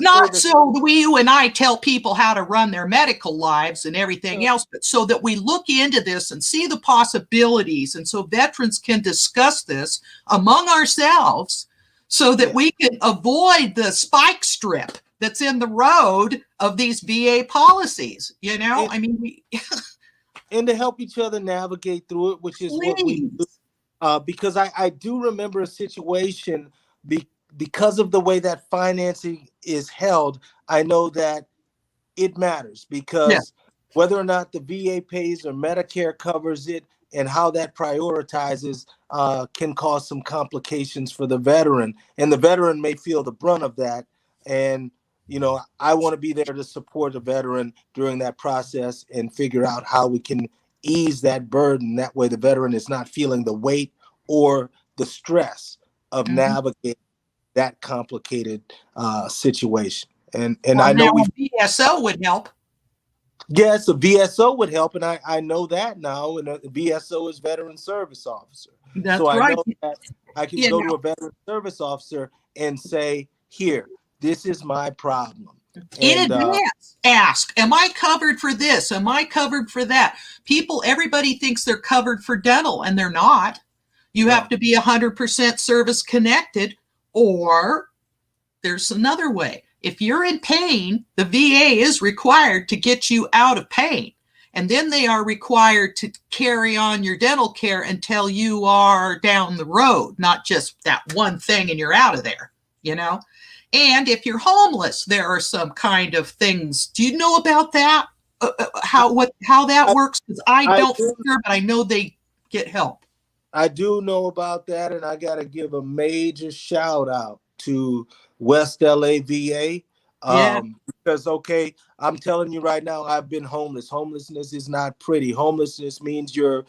[SPEAKER 1] not so you and I tell people how to run their medical lives and everything else, but so that we look into this and see the possibilities, and so veterans can discuss this among ourselves so that we can avoid the spike strip that's in the road of these VA policies.
[SPEAKER 2] And to help each other navigate through it, which is what we do. Because I do remember a situation because of the way that financing is held. I know that it matters
[SPEAKER 1] Yeah.
[SPEAKER 2] because whether or not the VA pays or Medicare covers it and how that prioritizes can cause some complications for the veteran. And the veteran may feel the brunt of that. And, I want to be there to support the veteran during that process and figure out how we can ease that burden. That way, the veteran is not feeling the weight or the stress of
[SPEAKER 1] Mhm.
[SPEAKER 2] navigating that complicated situation. And
[SPEAKER 1] Well,
[SPEAKER 2] I know
[SPEAKER 1] now a
[SPEAKER 2] we've
[SPEAKER 1] VSO would help.
[SPEAKER 2] yes, a VSO would help, and I know that now. And a VSO is Veteran Service Officer, so
[SPEAKER 1] That's
[SPEAKER 2] I
[SPEAKER 1] right.
[SPEAKER 2] know that I can
[SPEAKER 1] You
[SPEAKER 2] go to
[SPEAKER 1] know,
[SPEAKER 2] a Veteran Service Officer and say, "Here, this is my problem,"
[SPEAKER 1] in
[SPEAKER 2] and
[SPEAKER 1] advance, ask, am I covered for this? Am I covered for that? Everybody thinks they're covered for dental, and they're not. You have
[SPEAKER 2] no,
[SPEAKER 1] to be 100% service connected, or there's another way. If you're in pain, the VA is required to get you out of pain. And then they are required to carry on your dental care until you are down the road, not just that one thing and you're out of there, you know? And if you're homeless, there are some kind of things. Do you know about that?
[SPEAKER 2] I,
[SPEAKER 1] How that
[SPEAKER 2] I,
[SPEAKER 1] works? Because I
[SPEAKER 2] I
[SPEAKER 1] don't
[SPEAKER 2] do
[SPEAKER 1] sure, but I know they get help.
[SPEAKER 2] I do know about that, and I got to give a major shout out to West LA VA.
[SPEAKER 1] Yeah.
[SPEAKER 2] Because, okay, I'm telling you right now, I've been homeless. Homelessness is not pretty. Homelessness means you're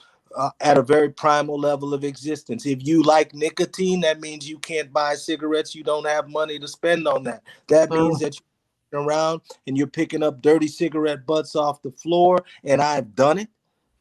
[SPEAKER 2] at a very primal level of existence. If you like nicotine, that means you can't buy cigarettes. You don't have money to spend on that. That means
[SPEAKER 1] Oh,
[SPEAKER 2] that you're around and you're picking up dirty cigarette butts off the floor, and I've done it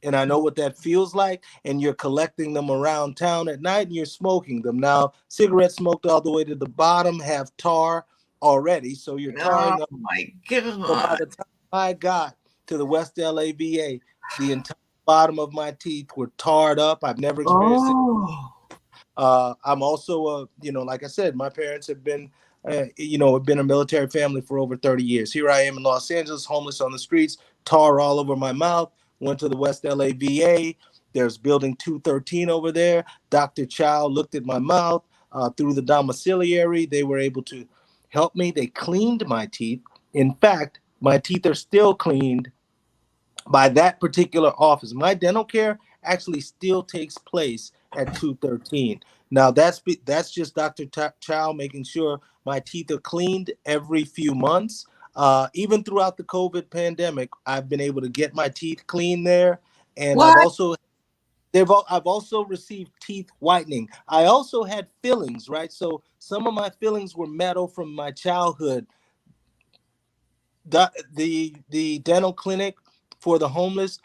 [SPEAKER 2] and I know what that feels like. And you're collecting them around town at night and you're smoking them. Now, cigarettes smoked all the way to the bottom have tar already, so you're
[SPEAKER 1] oh
[SPEAKER 2] tarring up.
[SPEAKER 1] my
[SPEAKER 2] So by
[SPEAKER 1] God.
[SPEAKER 2] the time I got to the West LA VA, the entire bottom of my teeth were tarred up. I've never experienced it.
[SPEAKER 1] Oh.
[SPEAKER 2] I'm also like I said, my parents have been, have been a military family for over 30 years. Here I am in Los Angeles, homeless on the streets, tar all over my mouth. Went to the West LA VA. There's building 213 over there. Dr. Chow looked at my mouth through the domiciliary. They were able to help me. They cleaned my teeth. In fact, my teeth are still cleaned by that particular office. My dental care actually still takes place at 213. Now that's just Dr. Chow making sure my teeth are cleaned every few months. Even throughout the COVID pandemic, I've been able to get my teeth cleaned there, and
[SPEAKER 1] What?
[SPEAKER 2] I've also received teeth whitening. I also had fillings, right? So some of my fillings were metal from my childhood. The dental clinic for the homeless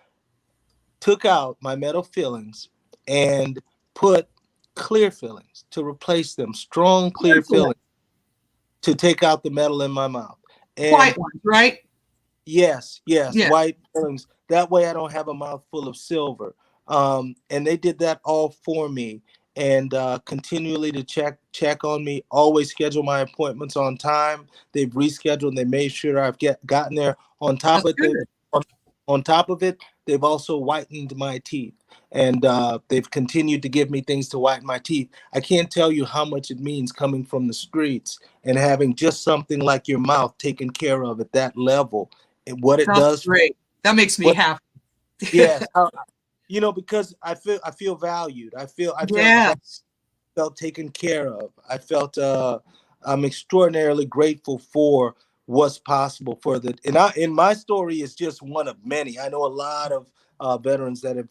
[SPEAKER 2] took out my metal fillings and put clear fillings to replace them, strong clear
[SPEAKER 1] Porcelain.
[SPEAKER 2] fillings to take out the metal in my mouth. And
[SPEAKER 1] White ones, right?
[SPEAKER 2] yes,
[SPEAKER 1] Yeah.
[SPEAKER 2] white fillings. That way I don't have a mouth full of silver. And they did that all for me and continually to check on me, always schedule my appointments on time. They've rescheduled, they made sure gotten there on top
[SPEAKER 1] That's
[SPEAKER 2] of it.
[SPEAKER 1] good.
[SPEAKER 2] On top of it, they've also whitened my teeth, and they've continued to give me things to whiten my teeth. I can't tell you how much it means coming from the streets and having just something like your mouth taken care of at that level, and what it
[SPEAKER 1] That's
[SPEAKER 2] does.
[SPEAKER 1] great. That makes me
[SPEAKER 2] What
[SPEAKER 1] happy.
[SPEAKER 2] Yes, because I feel valued.
[SPEAKER 1] Yes.
[SPEAKER 2] Felt taken care of. I felt I'm extraordinarily grateful for what's possible for the and my story is just one of many. I know a lot of veterans that have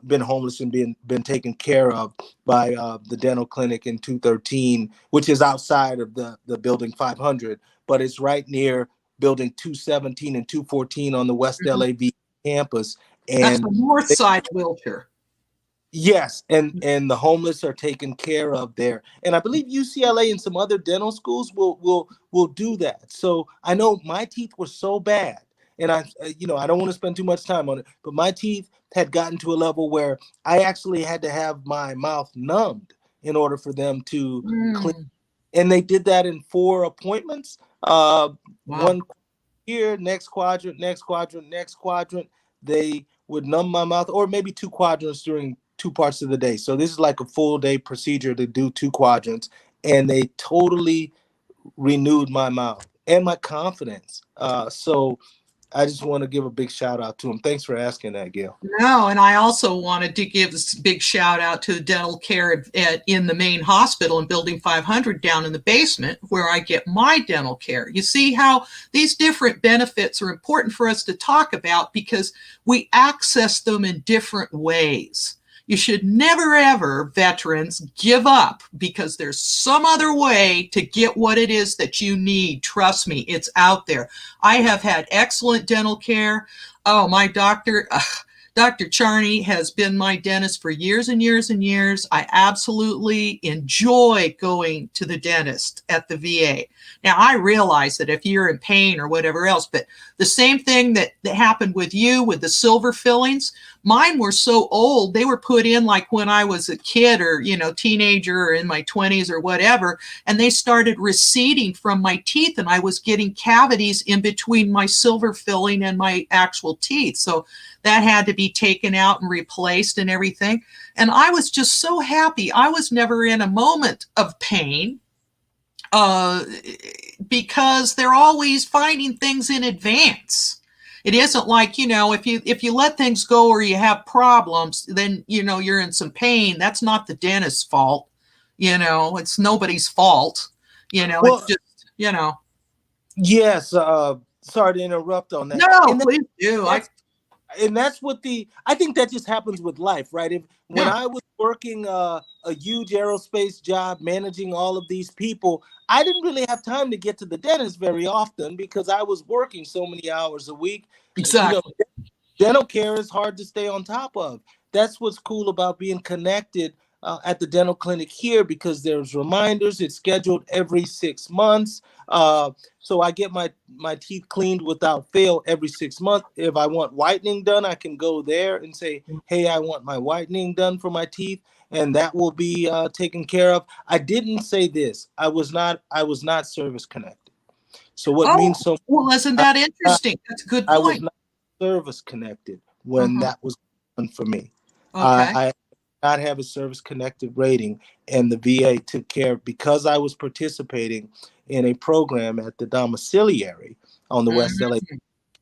[SPEAKER 2] been homeless and been taken care of by the dental clinic in 213, which is outside of the building 500, but it's right near building 217 and 214 on the West
[SPEAKER 1] Mhm.
[SPEAKER 2] LAV campus.
[SPEAKER 1] That's
[SPEAKER 2] And
[SPEAKER 1] the north side of Wilshire.
[SPEAKER 2] yes, and the homeless are taken care of there, and I believe UCLA and some other dental schools will do that. So I know my teeth were so bad, and I don't want to spend too much time on it, but my teeth had gotten to a level where I actually had to have my mouth numbed in order for them to clean,
[SPEAKER 1] Mm,
[SPEAKER 2] and they did that in 4 appointments.
[SPEAKER 1] wow.
[SPEAKER 2] One here, next quadrant, next quadrant, next quadrant. They would numb my mouth, or maybe 2 quadrants during two parts of the day. So this is like a full day procedure to do 2 quadrants, and they totally renewed my mouth and my confidence. So I just want to give a big shout out to them. Thanks for asking that, Gayle.
[SPEAKER 1] No, and I also wanted to give this big shout out to the dental care in the main hospital in Building 500 down in the basement where I get my dental care. You see how these different benefits are important for us to talk about because we access them in different ways. You should never, ever, veterans, give up because there's some other way to get what it is that you need. Trust me, it's out there. I have had excellent dental care. Oh, my doctor, Dr. Charney has been my dentist for years and years and years. I absolutely enjoy going to the dentist at the VA. Now, I realize that if you're in pain or whatever else, but the same thing that happened with you with the silver fillings, mine were so old, they were put in like when I was a kid or, teenager or in my 20s or whatever, and they started receding from my teeth and I was getting cavities in between my silver filling and my actual teeth. So that had to be taken out and replaced and everything. And I was just so happy. I was never in a moment of pain because they're always finding things in advance. It isn't like, if you let things go or you have problems, then, you're in some pain. That's not the dentist's fault. It's nobody's fault.
[SPEAKER 2] Well,
[SPEAKER 1] it's just.
[SPEAKER 2] Yes. Sorry to interrupt on that.
[SPEAKER 1] No,
[SPEAKER 2] And
[SPEAKER 1] please do.
[SPEAKER 2] that's what I think that just happens with life, right? When I was working a huge aerospace job, managing all of these people, I didn't really have time to get to the dentist very often because I was working so many hours a week.
[SPEAKER 1] Exactly.
[SPEAKER 2] Dental care is hard to stay on top of. That's what's cool about being connected at the dental clinic here because there's reminders. It's scheduled every 6 months. So I get my teeth cleaned without fail every 6 months. If I want whitening done, I can go there and say, hey, I want my whitening done for my teeth, and that will be taken care of. I didn't say this. I was not service connected. So what means so
[SPEAKER 1] well, isn't that interesting? That's a good point.
[SPEAKER 2] I was not service connected when that was done for me.
[SPEAKER 1] Okay.
[SPEAKER 2] I not have a service connected rating, and the VA took care because I was participating in a program at the domiciliary on the West LA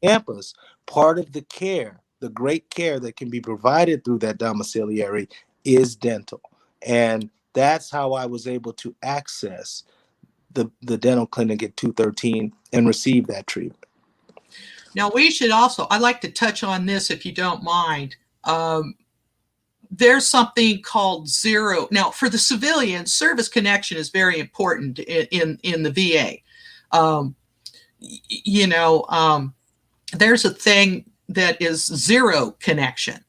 [SPEAKER 2] campus. Part of the care, the great care that can be provided through that domiciliary is dental. And that's how I was able to access the dental clinic at 213 and receive that treatment.
[SPEAKER 1] Now, I'd like to touch on this if you don't mind. There's something called zero. Now, for the civilian, service connection is very important in the VA. There's a thing that is zero connection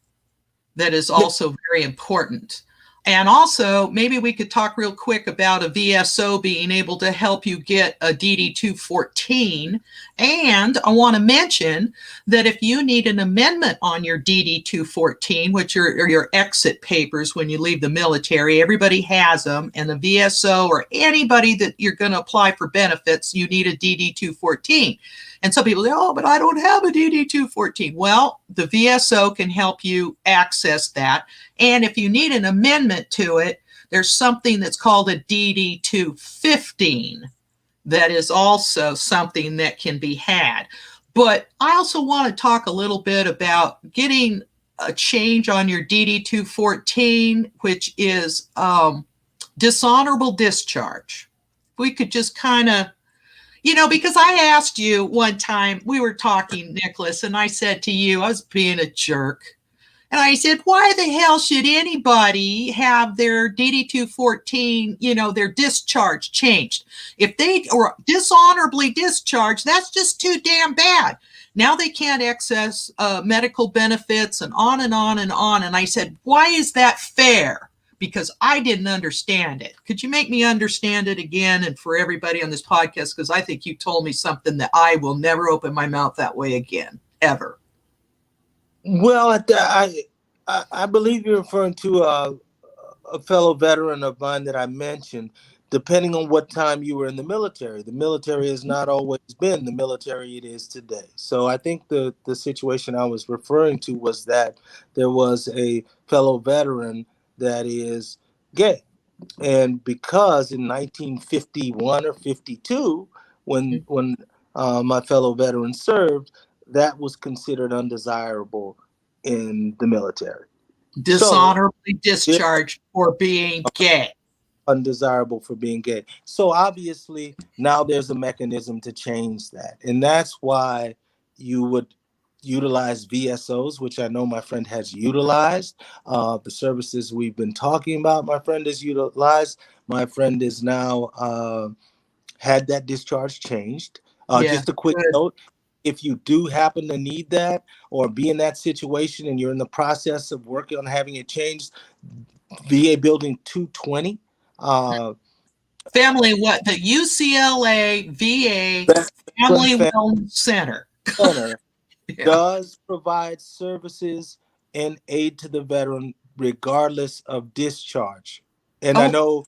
[SPEAKER 1] that is also very important. And also, maybe we could talk real quick about a VSO being able to help you get a DD-214. And I want to mention that if you need an amendment on your DD-214, which are your exit papers when you leave the military, everybody has them. And the VSO or anybody that you're going to apply for benefits, you need a DD-214. And some people say, oh, but I don't have a DD-214. Well, the VSO can help you access that. And if you need an amendment to it, there's something that's called a DD-215 that is also something that can be had. But I also want to talk a little bit about getting a change on your DD-214, which is dishonorable discharge. We could just kind of, because I asked you one time, we were talking, Nicholas, and I said to you, I was being a jerk. And I said, why the hell should anybody have their DD-214, their discharge changed? If they or dishonorably discharged, that's just too damn bad. Now they can't access medical benefits and on and on and on. And I said, why is that fair? Because I didn't understand it. Could you make me understand it again and for everybody on this podcast? Because I think you told me something that I will never open my mouth that way again, ever.
[SPEAKER 2] Well, I believe you're referring to a fellow veteran of mine that I mentioned. depending on what time you were in the military. The military has not always been the military it is today. So I think the situation I was referring to was that there was a fellow veteran that is gay. And because in 1951 or 52, when my fellow veteran served, that was considered undesirable in the military. So
[SPEAKER 1] Dishonorably discharged for being gay.
[SPEAKER 2] undesirable for being gay. So obviously now there's a mechanism to change that. And that's why you would utilize VSOs, which I know my friend has utilized. The services we've been talking about, my friend has utilized. My friend is now had that discharge changed.
[SPEAKER 1] Yeah,
[SPEAKER 2] Just a quick
[SPEAKER 1] good.
[SPEAKER 2] note. If you do happen to need that or be in that situation and you're in the process of working on having it changed, VA Building 220.
[SPEAKER 1] Family, what? The UCLA VA Family Wellness Center.
[SPEAKER 2] Center
[SPEAKER 1] Yeah.
[SPEAKER 2] does provide services and aid to the veteran regardless of discharge. And I know,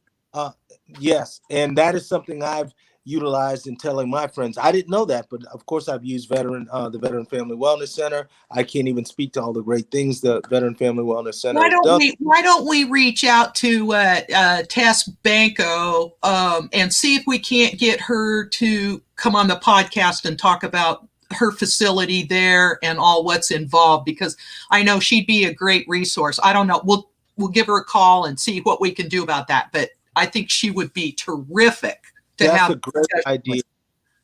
[SPEAKER 2] yes, and that is something I've utilized in telling my friends. I didn't know that, but of course I've used the Veteran Family Wellness Center. I can't even speak to all the great things the Veteran Family Wellness Center has done.
[SPEAKER 1] Why don't we reach out to Tess Banco and see if we can't get her to come on the podcast and talk about her facility there and all what's involved, because I know she'd be a great resource. I don't know. We'll give her a call and see what we can do about that. But I think she would be terrific to have.
[SPEAKER 2] That's a great idea.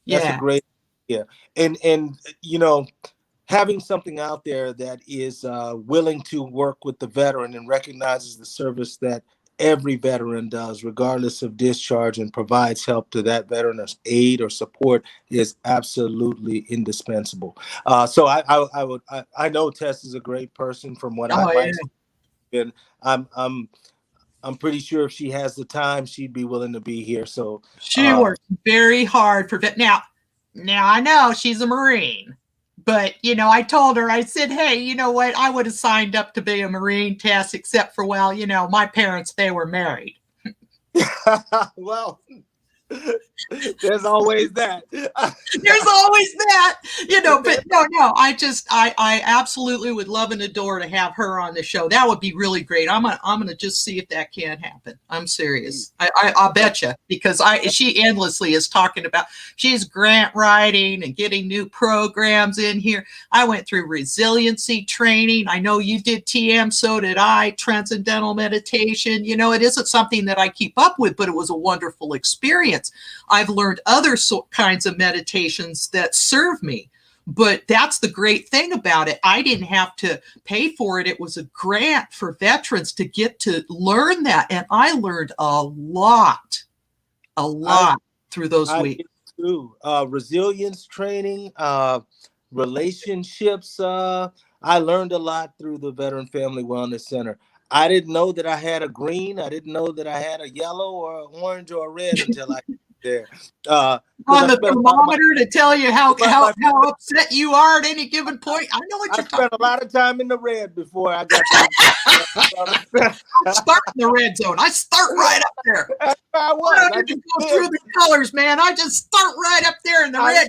[SPEAKER 2] That's
[SPEAKER 1] Yeah.
[SPEAKER 2] a great idea. And you know, having something out there that is willing to work with the veteran and recognizes the service that every veteran does, regardless of discharge, and provides help to that veteran as aid or support is absolutely indispensable. So I know Tess is a great person from what I might. And I'm pretty sure if she has the time, she'd be willing to be here. So
[SPEAKER 1] she works very hard for now. Now I know she's a Marine. But, you know, I told her, I said, hey, you know what? I would have signed up to be a Marine, Tess, except for, well, you know, my parents, they were married.
[SPEAKER 2] Well, there's always that.
[SPEAKER 1] There's always that, you know, but no, I absolutely would love and adore to have her on the show. That would be really great. I'm gonna just see if that can happen. I'm serious. I'll bet you, because she endlessly is talking about, she's grant writing and getting new programs in here. I went through resiliency training. I know you did TM, so did I. Transcendental meditation. You know, it isn't something that I keep up with, but it was a wonderful experience. I've learned other kinds of meditations that serve me. But that's the great thing about it. I didn't have to pay for it. It was a grant for veterans to get to learn that. And I learned a lot through those weeks.
[SPEAKER 2] Too. Resilience training, relationships. I learned a lot through the Veteran Family Wellness Center. I didn't know that I had a green. I didn't know that I had a yellow or an orange or a red until I got there.
[SPEAKER 1] On the thermometer to tell you how upset you are at any given point. I know what you're talking about.
[SPEAKER 2] I spent a lot of time in the red before I got
[SPEAKER 1] there. I start in the red zone. I start right up there. I don't even go through the colors, man. I just start right up there in the red.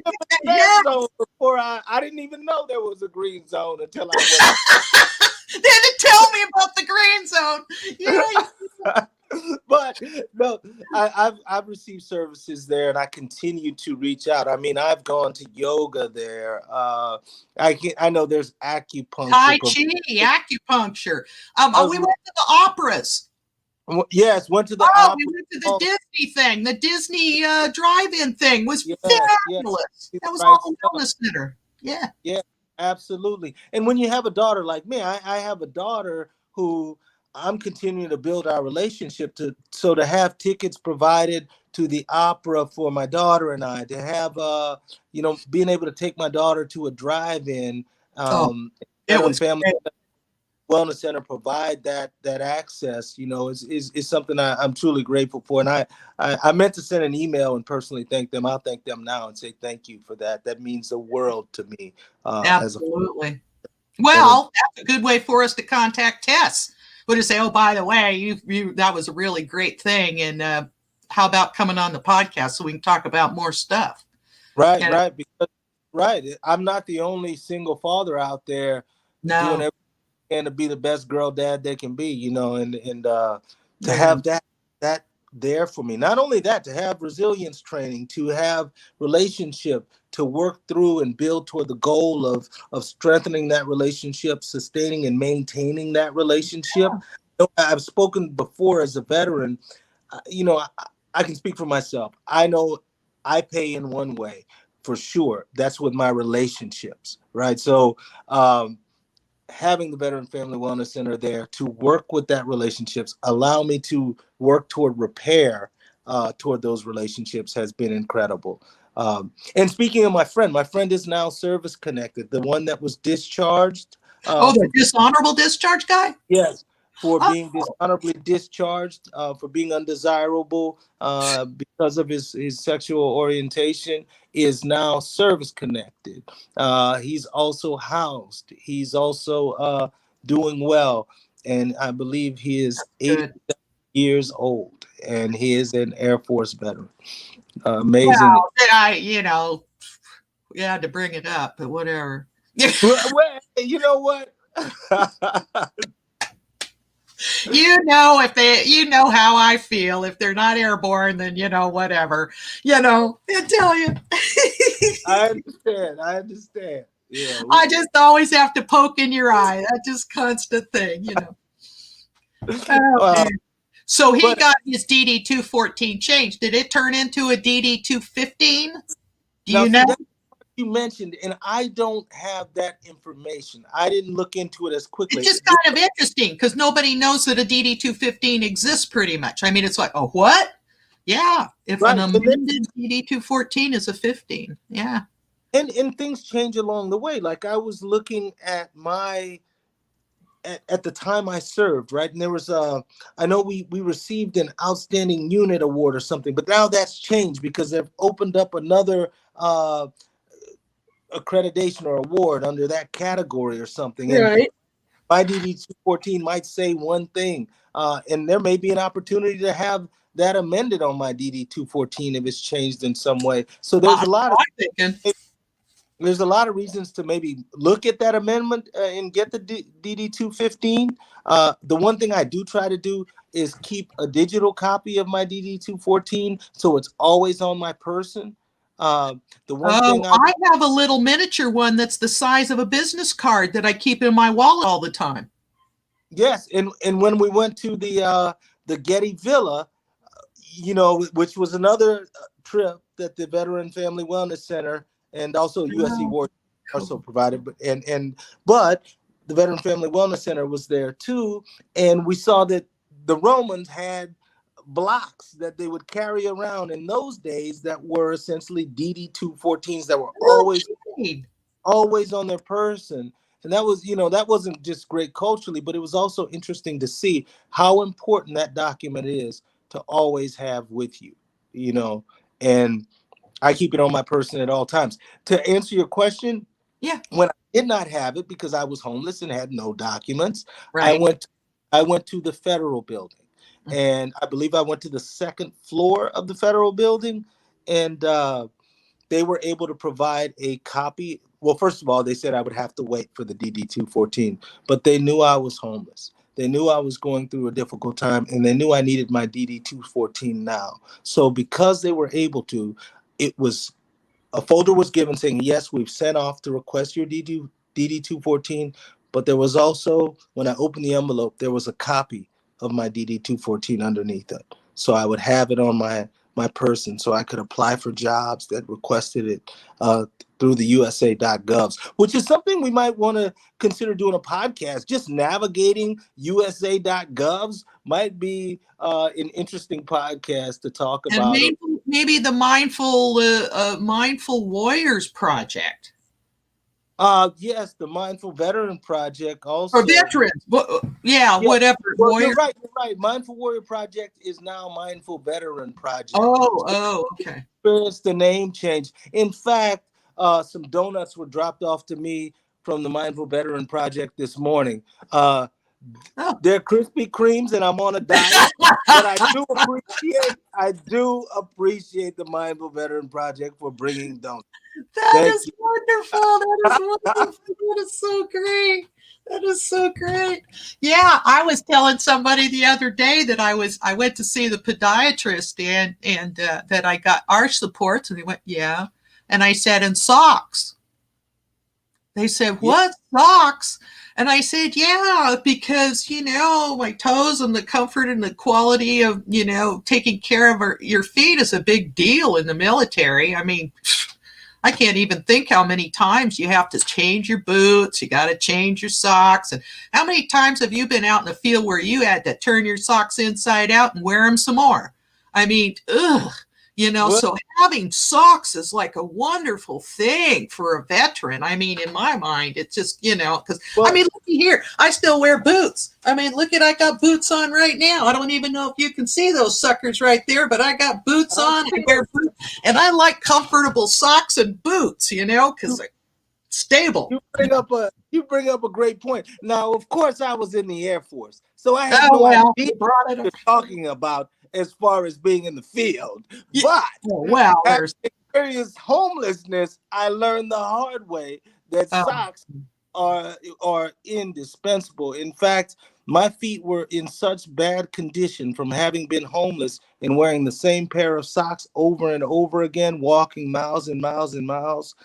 [SPEAKER 2] Zone before I didn't even know there was a green zone until I went.
[SPEAKER 1] They didn't tell me about the green zone. Yeah.
[SPEAKER 2] But no, I've received services there, and I continue to reach out. I mean, I've gone to yoga there. I know there's acupuncture.
[SPEAKER 1] Tai Chi, acupuncture. We went to the operas.
[SPEAKER 2] Yes, went to the opera.
[SPEAKER 1] We went to the Disney thing. The Disney drive-in thing was fabulous. That was all the wellness center. Yeah.
[SPEAKER 2] Yeah, absolutely. And when you have a daughter like me, I have a daughter who I'm continuing to build our relationship to have tickets provided to the opera for my daughter and I, to have being able to take my daughter to a drive-in.
[SPEAKER 1] It was
[SPEAKER 2] Family Wellness Center provide that access, is something I'm truly grateful for. And I meant to send an email and personally thank them. I'll thank them now and say thank you for that. That means the world to me.
[SPEAKER 1] Absolutely. Well, that's a good way for us to contact Tess. We'll just say, oh, by the way, you that was a really great thing. And how about coming on the podcast so we can talk about more stuff?
[SPEAKER 2] Right,
[SPEAKER 1] You know?
[SPEAKER 2] right. Because right, I'm not the only single father out there doing
[SPEAKER 1] No.
[SPEAKER 2] everything to be the best girl dad they can be, and to
[SPEAKER 1] Yeah.
[SPEAKER 2] have that there for me. Not only that, to have resilience training, to have relationship, to work through and build toward the goal of strengthening that relationship, sustaining and maintaining that relationship. I've spoken before as a veteran. I can speak for myself. I know I pay in one way for sure. That's with my relationships, right? So having the Veteran Family Wellness Center there to work with that relationships, allow me to work toward repair toward those relationships has been incredible. And speaking of my friend is now service connected, the one that was discharged
[SPEAKER 1] Oh, the
[SPEAKER 2] for
[SPEAKER 1] dishonorable discharge guy?
[SPEAKER 2] yes, for
[SPEAKER 1] Oh,
[SPEAKER 2] being dishonorably discharged, for being undesirable because of his sexual orientation, is now service connected. He's also housed. He's also doing well. And I believe he is 80
[SPEAKER 1] good.
[SPEAKER 2] years old, and he is an Air Force veteran.
[SPEAKER 1] Well,
[SPEAKER 2] Amazing.
[SPEAKER 1] you had to bring it up, but whatever.
[SPEAKER 2] Well, you know what?
[SPEAKER 1] You know how I feel. If they're not airborne, then whatever. I tell you.
[SPEAKER 2] I understand. I understand. Yeah.
[SPEAKER 1] I just always have to poke in your eye. That's just constant thing. Oh,
[SPEAKER 2] Uh,
[SPEAKER 1] man. So he
[SPEAKER 2] but
[SPEAKER 1] got his DD 214 changed. Did it turn into a DD 215? Do
[SPEAKER 2] now,
[SPEAKER 1] you
[SPEAKER 2] see
[SPEAKER 1] know?
[SPEAKER 2] that you mentioned, and I don't have that information. I didn't look into it as
[SPEAKER 1] It's
[SPEAKER 2] quickly.
[SPEAKER 1] just kind of interesting because nobody knows that a DD 215 exists pretty much. I mean, it's like, oh, what? Yeah. If an
[SPEAKER 2] Right,
[SPEAKER 1] amended DD 214 is a 15. Yeah.
[SPEAKER 2] and things change along the way. Like I was looking at my at the time I served, right, and there was I know we received an outstanding unit award or something, but now that's changed because they've opened up another accreditation or award under that category or something, and
[SPEAKER 1] Right.
[SPEAKER 2] my DD 214 might say one thing, and there may be an opportunity to have that amended on my DD 214 if it's changed in some way. So
[SPEAKER 1] That's what I'm thinking.
[SPEAKER 2] there's a lot of reasons to maybe look at that amendment and get the DD 215. The one thing I do try to do is keep a digital copy of my DD 214 so it's always on my person. Uh, the one
[SPEAKER 1] Oh,
[SPEAKER 2] thing
[SPEAKER 1] I have a little miniature one that's the size of a business card that I keep in my wallet all the time.
[SPEAKER 2] yes, and when we went to the Getty Villa, which was another trip that the Veteran Family Wellness Center and also USC
[SPEAKER 1] Oh,
[SPEAKER 2] War also
[SPEAKER 1] cool.
[SPEAKER 2] provided, but the Veteran Family Wellness Center was there too, and we saw that the Romans had blocks that they would carry around in those days that were essentially DD 214s that were
[SPEAKER 1] Really?
[SPEAKER 2] always on their person. And that was, that wasn't just great culturally, but it was also interesting to see how important that document is to always have with you, you know. And I keep it on my person at all times. To answer your question,
[SPEAKER 1] Yeah.
[SPEAKER 2] when I did not have it because I was homeless and had no documents, I
[SPEAKER 1] Right.
[SPEAKER 2] went I went to the federal building. And I believe I went to the second floor of the federal building, and they were able to provide a copy. Well, first of all, they said I would have to wait for the DD 214, but they knew I was homeless. They knew I was going through a difficult time, and they knew I needed my DD 214 now. So, because they were able to, it was a folder was given saying, yes, we've sent off to request your DD 214. But there was also, when I opened the envelope, there was a copy of my DD 214 underneath it. So I would have it on my person so I could apply for jobs that requested it through the USA.govs, which is something we might want to consider doing a podcast. Just navigating USA.govs might be an interesting podcast to talk
[SPEAKER 1] And
[SPEAKER 2] about.
[SPEAKER 1] maybe the Mindful Warriors Project.
[SPEAKER 2] Yes, the Mindful Veteran Project
[SPEAKER 1] Or
[SPEAKER 2] also.
[SPEAKER 1] veterans. Yeah,
[SPEAKER 2] Yeah,
[SPEAKER 1] whatever.
[SPEAKER 2] well, you're
[SPEAKER 1] Warriors.
[SPEAKER 2] right. You're right. Mindful Warrior Project is now Mindful Veteran Project.
[SPEAKER 1] Oh, okay.
[SPEAKER 2] Experience the name change. In fact, some donuts were dropped off to me from the Mindful Veteran Project this morning.
[SPEAKER 1] Oh.
[SPEAKER 2] They're Krispy Kremes, and I'm on a diet. But I do appreciate the Mindful Veteran Project for bringing donuts.
[SPEAKER 1] That
[SPEAKER 2] Thank
[SPEAKER 1] is
[SPEAKER 2] you.
[SPEAKER 1] wonderful. That is wonderful. That is so great. That is so great. Yeah, I was telling somebody the other day that I went to see the podiatrist and that I got arch supports, and they went, yeah, and I said, and socks. They said,
[SPEAKER 2] Yeah.
[SPEAKER 1] what, socks? And I said, yeah, because, my toes and the comfort and the quality of, taking care of your feet is a big deal in the military. I mean, I can't even think how many times you have to change your boots. You got to change your socks. And how many times have you been out in the field where you had to turn your socks inside out and wear them some more? I mean, ugh.
[SPEAKER 2] Well,
[SPEAKER 1] So having socks is like a wonderful thing for a veteran. I mean, in my mind, it's just, because, I
[SPEAKER 2] well,
[SPEAKER 1] mean, looky here, I still wear boots. I mean, I got boots on right now. I don't even know if you can see those suckers right there, but I got boots on. I wear boots, and I like comfortable socks and boots, because they're stable.
[SPEAKER 2] you bring up a great point. Now, of course, I was in the Air Force, so I have
[SPEAKER 1] Oh,
[SPEAKER 2] no idea
[SPEAKER 1] well,
[SPEAKER 2] what
[SPEAKER 1] you brought it up.
[SPEAKER 2] you're talking about as far as being in the field.
[SPEAKER 1] Yeah.
[SPEAKER 2] But
[SPEAKER 1] Oh, well,
[SPEAKER 2] having
[SPEAKER 1] there's,
[SPEAKER 2] experienced homelessness, I learned the hard way that
[SPEAKER 1] um,
[SPEAKER 2] socks are indispensable. In fact, my feet were in such bad condition from having been homeless and wearing the same pair of socks over and over again, walking miles and miles and miles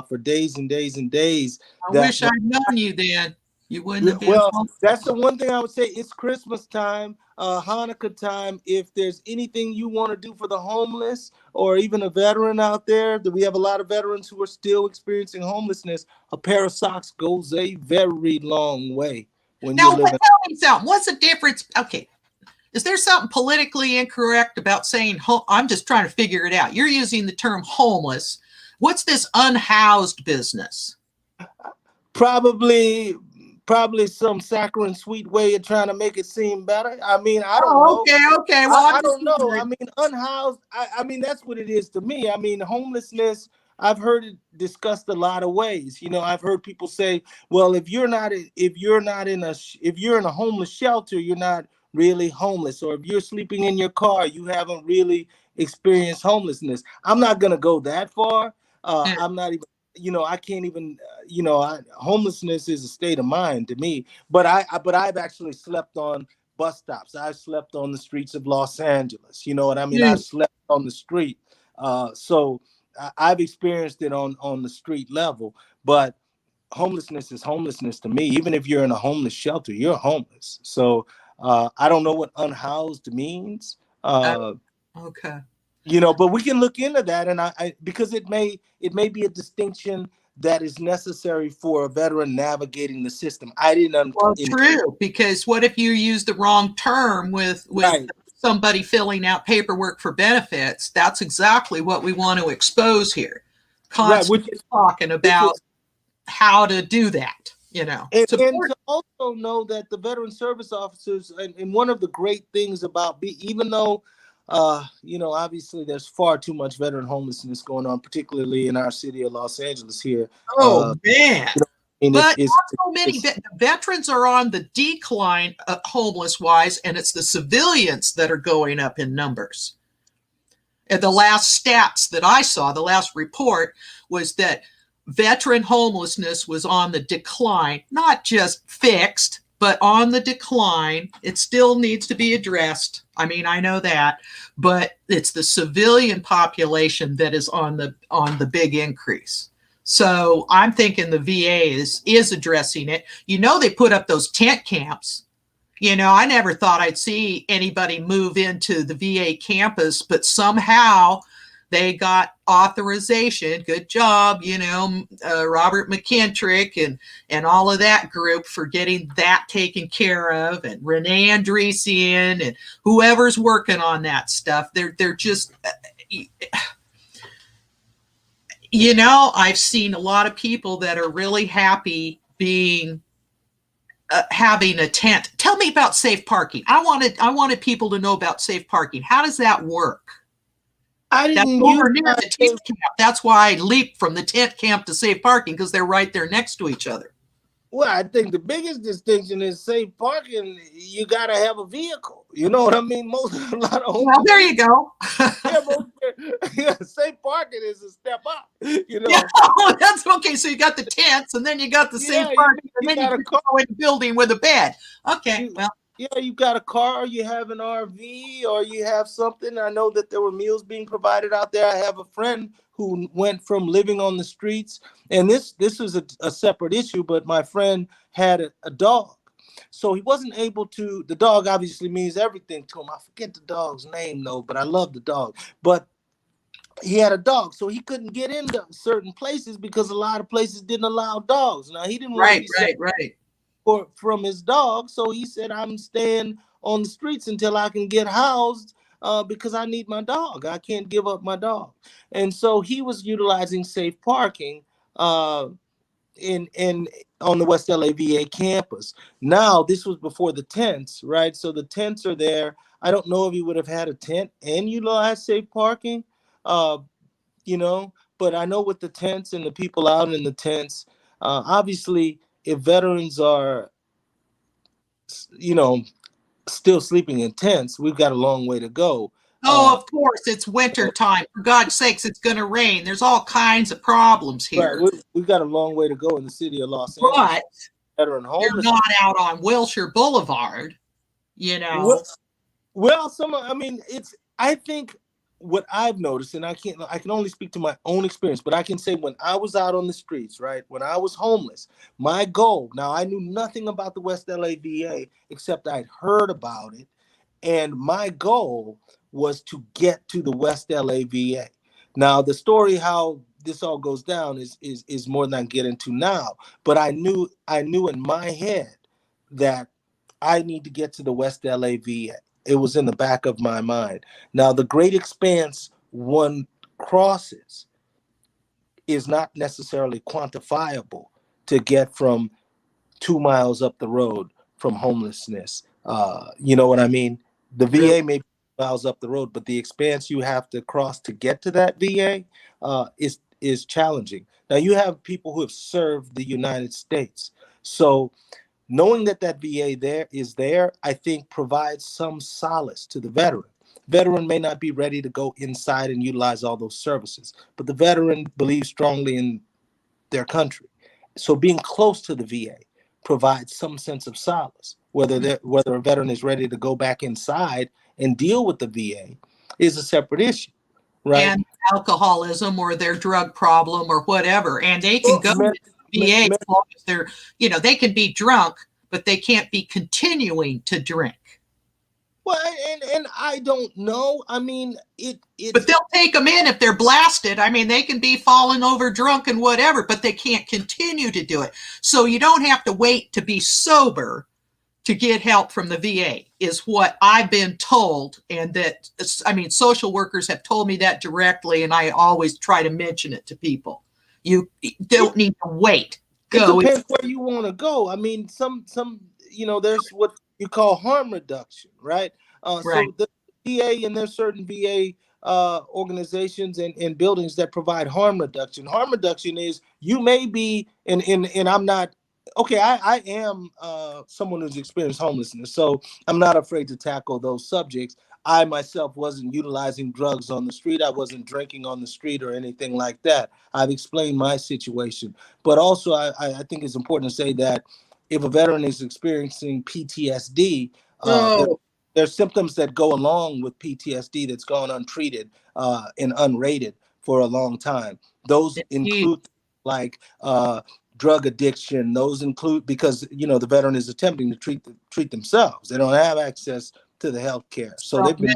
[SPEAKER 2] for days and days and days.
[SPEAKER 1] I
[SPEAKER 2] That
[SPEAKER 1] wish I'd known you then. You wouldn't have been
[SPEAKER 2] well,
[SPEAKER 1] home.
[SPEAKER 2] that's the one thing I would say. It's Christmas time, Hanukkah time. If there's anything you want to do for the homeless or even a veteran out there, that we have a lot of veterans who are still experiencing homelessness, a pair of socks goes a very long way when you're
[SPEAKER 1] Now,
[SPEAKER 2] living.
[SPEAKER 1] tell me something. What's the difference? Okay, is there something politically incorrect about saying I'm just trying to figure it out. You're using the term homeless. What's this unhoused business?
[SPEAKER 2] Probably some saccharine sweet way of trying to make it seem better. I mean, I don't
[SPEAKER 1] Oh,
[SPEAKER 2] know.
[SPEAKER 1] okay. Well, I'm
[SPEAKER 2] I
[SPEAKER 1] just
[SPEAKER 2] don't know. I
[SPEAKER 1] wondering.
[SPEAKER 2] mean, unhoused. I mean, that's what it is to me. I mean, homelessness. I've heard it discussed a lot of ways. I've heard people say, "Well, if you're not if you're in a homeless shelter, you're not really homeless, or if you're sleeping in your car, you haven't really experienced homelessness." I'm not gonna go that far. I'm not even. I can't even. Homelessness is a state of mind to me. But I've actually slept on bus stops. I slept on the streets of Los Angeles. You know what I mean? I slept on the street. So I've experienced it on the street level. But homelessness is homelessness to me. Even if you're in a homeless shelter, you're homeless. So I don't know what unhoused means.
[SPEAKER 1] Oh, okay.
[SPEAKER 2] But we can look into that, and I because it may be a distinction that is necessary for a veteran navigating the system. I didn't.
[SPEAKER 1] Well, true, because what if you use the wrong term with
[SPEAKER 2] Right.
[SPEAKER 1] somebody filling out paperwork for benefits? That's exactly what we want to expose here.
[SPEAKER 2] Right,
[SPEAKER 1] Constantly talking
[SPEAKER 2] which
[SPEAKER 1] about
[SPEAKER 2] is
[SPEAKER 1] how to do that.
[SPEAKER 2] and to also know that the veteran service officers, and one of the great things about even though obviously there's far too much veteran homelessness going on, particularly in our city of Los Angeles here.
[SPEAKER 1] Oh man.
[SPEAKER 2] And
[SPEAKER 1] But
[SPEAKER 2] it's
[SPEAKER 1] not so many veterans are on the decline homeless wise, and it's the civilians that are going up in numbers. And the last stats that I saw, the last report, was that veteran homelessness was on the decline, not just fixed, but on the decline. It still needs to be addressed. I mean, I know that, but it's the civilian population that is on the big increase. So I'm thinking the VA is addressing it. They put up those tent camps. I never thought I'd see anybody move into the VA campus, but somehow they got authorization. Good job, Robert McKintrick and all of that group for getting that taken care of, and Renee Andresian and whoever's working on that stuff. They're just, I've seen a lot of people that are really happy being having a tent. Tell me about safe parking. I wanted people to know about safe parking. How does that work?
[SPEAKER 2] I
[SPEAKER 1] That's
[SPEAKER 2] didn't use
[SPEAKER 1] over near the tent camp. That's why I leaped from the tent camp to safe parking, because they're right there next to each other.
[SPEAKER 2] Well, I think the biggest distinction is safe parking. You got to have a vehicle. You know what I mean? Most a lot of
[SPEAKER 1] Well,
[SPEAKER 2] homeless
[SPEAKER 1] there
[SPEAKER 2] people.
[SPEAKER 1] you go.
[SPEAKER 2] Yeah, most, yeah, safe parking is a step up. You
[SPEAKER 1] Yeah,
[SPEAKER 2] know.
[SPEAKER 1] that's okay. So you got the tents, and then you got the safe
[SPEAKER 2] Yeah,
[SPEAKER 1] parking, and
[SPEAKER 2] you
[SPEAKER 1] then you
[SPEAKER 2] got a
[SPEAKER 1] can
[SPEAKER 2] car.
[SPEAKER 1] go in the building with a bed. Okay,
[SPEAKER 2] You,
[SPEAKER 1] well,
[SPEAKER 2] yeah, you got a car. You have an RV, or you have something. I know that there were meals being provided out there. I have a friend who went from living on the streets, and this is a separate issue. But my friend had a dog, so he wasn't able to. The dog obviously means everything to him. I forget the dog's name though, but I love the dog. But he had a dog, so he couldn't get into certain places because a lot of places didn't allow dogs. Now he didn't want to
[SPEAKER 1] right,
[SPEAKER 2] be
[SPEAKER 1] right.
[SPEAKER 2] from his dog. So he said, I'm staying on the streets until I can get housed because I need my dog. I can't give up my dog. And so he was utilizing safe parking uh, in on the West LA VA campus. Now, this was before the tents, right? So the tents are there. I don't know if he would have had a tent and utilized safe parking, uh, you know, but I know with the tents and the people out in the tents, obviously, if veterans are you know, still sleeping in tents, we've got a long way to go.
[SPEAKER 1] Oh, of course, it's winter time. For God's sakes, it's going to rain. There's all kinds of problems
[SPEAKER 2] Right,
[SPEAKER 1] here.
[SPEAKER 2] we've got a long way to go in the city of Los Angeles.
[SPEAKER 1] But
[SPEAKER 2] Veteran
[SPEAKER 1] you're
[SPEAKER 2] homeless.
[SPEAKER 1] not out on Wilshire Boulevard, you
[SPEAKER 2] Well,
[SPEAKER 1] know.
[SPEAKER 2] I mean, it's. I think what I've noticed, and I can only speak to my own experience, but I can say when I was out on the streets, right, when I was homeless, my goal. Now I knew nothing about the West LA VA except I'd heard about it. And my goal was to get to the West LA VA. Now, the story how this all goes down is more than I get into now. But I knew in my head that I need to get to the West LA VA. It was in the back of my mind. Now, the great expanse one crosses is not necessarily quantifiable to get from 2 miles up the road from homelessness. You know what I mean? The
[SPEAKER 1] Really?
[SPEAKER 2] VA may be miles up the road, but the expanse you have to cross to get to that VA is challenging. Now you have people who have served the United States, so knowing that that VA there, I think provides some solace to the veteran. Veteran may not be ready to go inside and utilize all those services, but the veteran believes strongly in their country. So being close to the VA provides some sense of solace. Whether a veteran is ready to go back inside and deal with the VA is a separate issue, right?
[SPEAKER 1] And alcoholism or their drug problem or whatever. And they can
[SPEAKER 2] Well,
[SPEAKER 1] go to the VA as long as they're, they can be drunk, but they can't be continuing to drink.
[SPEAKER 2] well, and I don't know. I mean,
[SPEAKER 1] But
[SPEAKER 2] it's
[SPEAKER 1] they'll take them in if they're blasted. I mean, they can be falling over drunk and whatever, but they can't continue to do it. So you don't have to wait to be sober to get help from the VA, is what I've been told. And that, I mean, social workers have told me that directly, and I always try to mention it to people. You don't need to wait.
[SPEAKER 2] it
[SPEAKER 1] Go.
[SPEAKER 2] depends where you want to go. I mean, some there's what you call harm reduction, right?
[SPEAKER 1] Right.
[SPEAKER 2] So the VA and there's certain VA organizations and buildings that provide harm reduction. Harm reduction is you may be and I'm not okay. I am someone who's experienced homelessness, so I'm not afraid to tackle those subjects. I myself wasn't utilizing drugs on the street. I wasn't drinking on the street or anything like that. I've explained my situation. But also, I think it's important to say that if a veteran is experiencing PTSD,
[SPEAKER 1] Oh,
[SPEAKER 2] there's symptoms that go along with PTSD that's gone untreated and unrated for a long time. Those
[SPEAKER 1] indeed.
[SPEAKER 2] include like drug addiction. Those include because the veteran is attempting to treat themselves. They don't have access to the health care, so they've been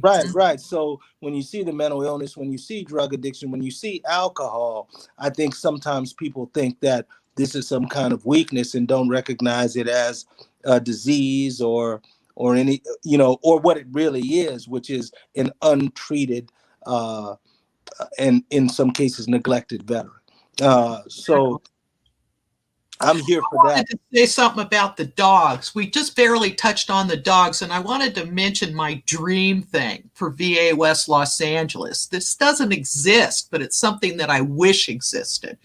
[SPEAKER 1] Self-medicating.
[SPEAKER 2] right. So when you see the mental illness, when you see drug addiction, when you see alcohol, I think sometimes people think that this is some kind of weakness and don't recognize it as a disease or any or what it really is, which is an untreated and in some cases neglected veteran. So I'm here
[SPEAKER 1] I
[SPEAKER 2] for that.
[SPEAKER 1] wanted to say something about the dogs. We just barely touched on the dogs, and I wanted to mention my dream thing for VA West Los Angeles. This doesn't exist, but it's something that I wish existed.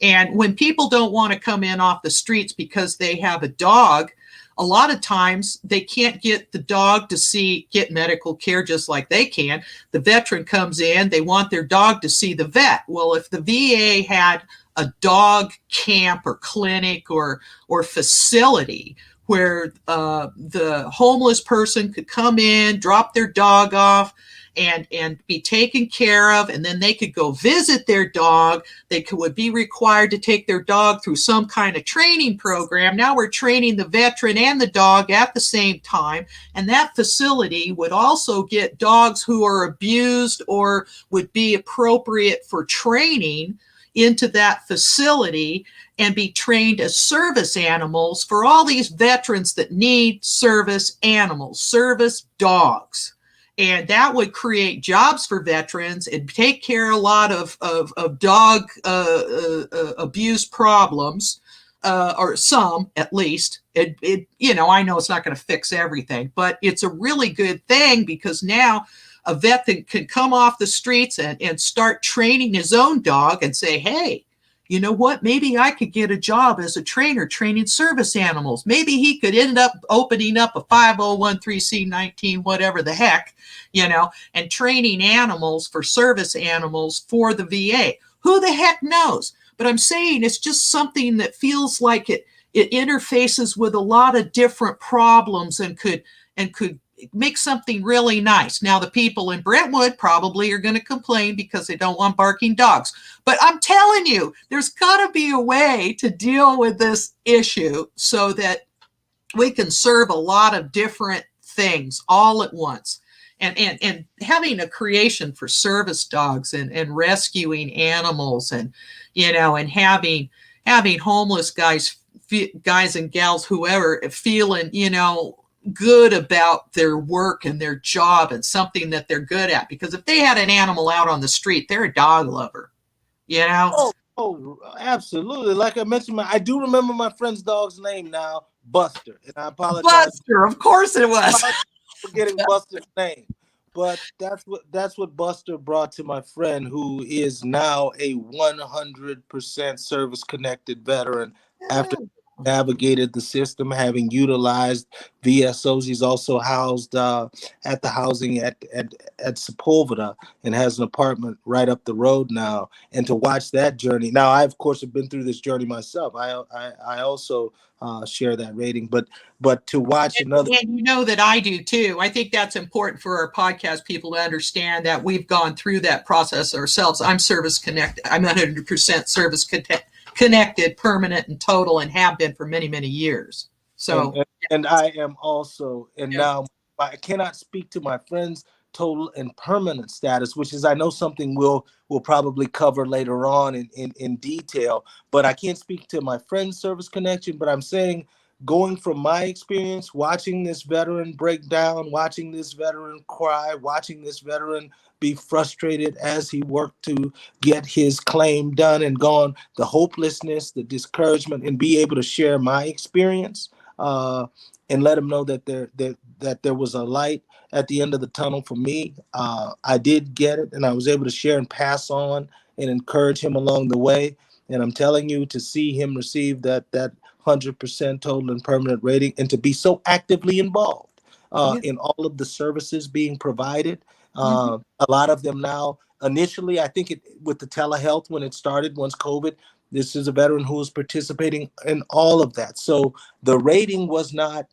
[SPEAKER 1] And when people don't want to come in off the streets because they have a dog, a lot of times they can't get the dog to get medical care just like they can. The veteran comes in, they want their dog to see the vet. Well, if the VA had a dog camp or clinic or facility where the homeless person could come in, drop their dog off, and be taken care of, and then they could go visit their dog. Would be required to take their dog through some kind of training program. Now we're training the veteran and the dog at the same time, and that facility would also get dogs who are abused or would be appropriate for training into that facility and be trained as service animals for all these veterans that need service animals, service dogs. And that would create jobs for veterans and take care of a lot of dog abuse problems, or some at least. I know it's not going to fix everything, but it's a really good thing because now a vet that can come off the streets and start training his own dog and say, hey, you know what? Maybe I could get a job as a trainer training service animals. Maybe he could end up opening up a 5013C19, whatever the heck, and training animals for service animals for the VA. Who the heck knows? But I'm saying it's just something that feels like it interfaces with a lot of different problems and could make something really nice. Now, the people in Brentwood probably are going to complain because they don't want barking dogs. But I'm telling you, there's got to be a way to deal with this issue so that we can serve a lot of different things all at once. And having a creation for service dogs and rescuing animals and having homeless guys and gals, whoever, feeling good about their work and their job and something that they're good at. Because if they had an animal out on the street, they're a dog lover,
[SPEAKER 2] Oh, absolutely. Like I mentioned, I do remember my friend's dog's name now, Buster, and I apologize.
[SPEAKER 1] Buster, of course it was.
[SPEAKER 2] For getting Buster's name, but that's what Buster brought to my friend, who is now a 100% service connected veteran after navigated the system, having utilized VSOs. He's also housed at the housing at Sepulveda and has an apartment right up the road now. And to watch that journey, now I of course have been through this journey myself. I also share that rating, but to watch another.
[SPEAKER 1] And you know that I do too. I think that's important for our podcast people to understand that we've gone through that process ourselves. I'm service connected. I'm 100% service connected, permanent and total, and have been for many, many years. So,
[SPEAKER 2] and I am also, and now I cannot speak to my friend's total and permanent status, which is, I know, something we'll probably cover later on in detail, but I can't speak to my friend's service connection. But I'm saying, going from my experience, watching this veteran break down, watching this veteran cry, watching this veteran be frustrated as he worked to get his claim done and gone, the hopelessness, the discouragement, and be able to share my experience, and let him know that there was a light at the end of the tunnel for me. I did get it, and I was able to share and pass on and encourage him along the way. And I'm telling you, to see him receive that 100% total and permanent rating, and to be so actively involved in all of the services being provided. A lot of them now, initially, I think with the telehealth, when it started, once COVID, this is a veteran who was participating in all of that. So the rating was not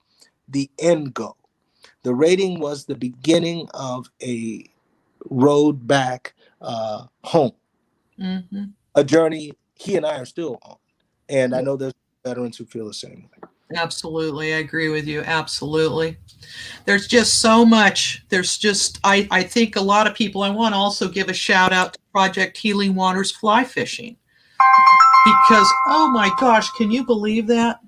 [SPEAKER 2] the end goal. The rating was the beginning of a road back home, a journey he and I are still on. And I know there's veterans who feel the same way.
[SPEAKER 1] Absolutely. I agree with you. Absolutely. There's just so much. I think a lot of people, I want to also give a shout out to Project Healing Waters Fly Fishing. Because, oh my gosh, can you believe that?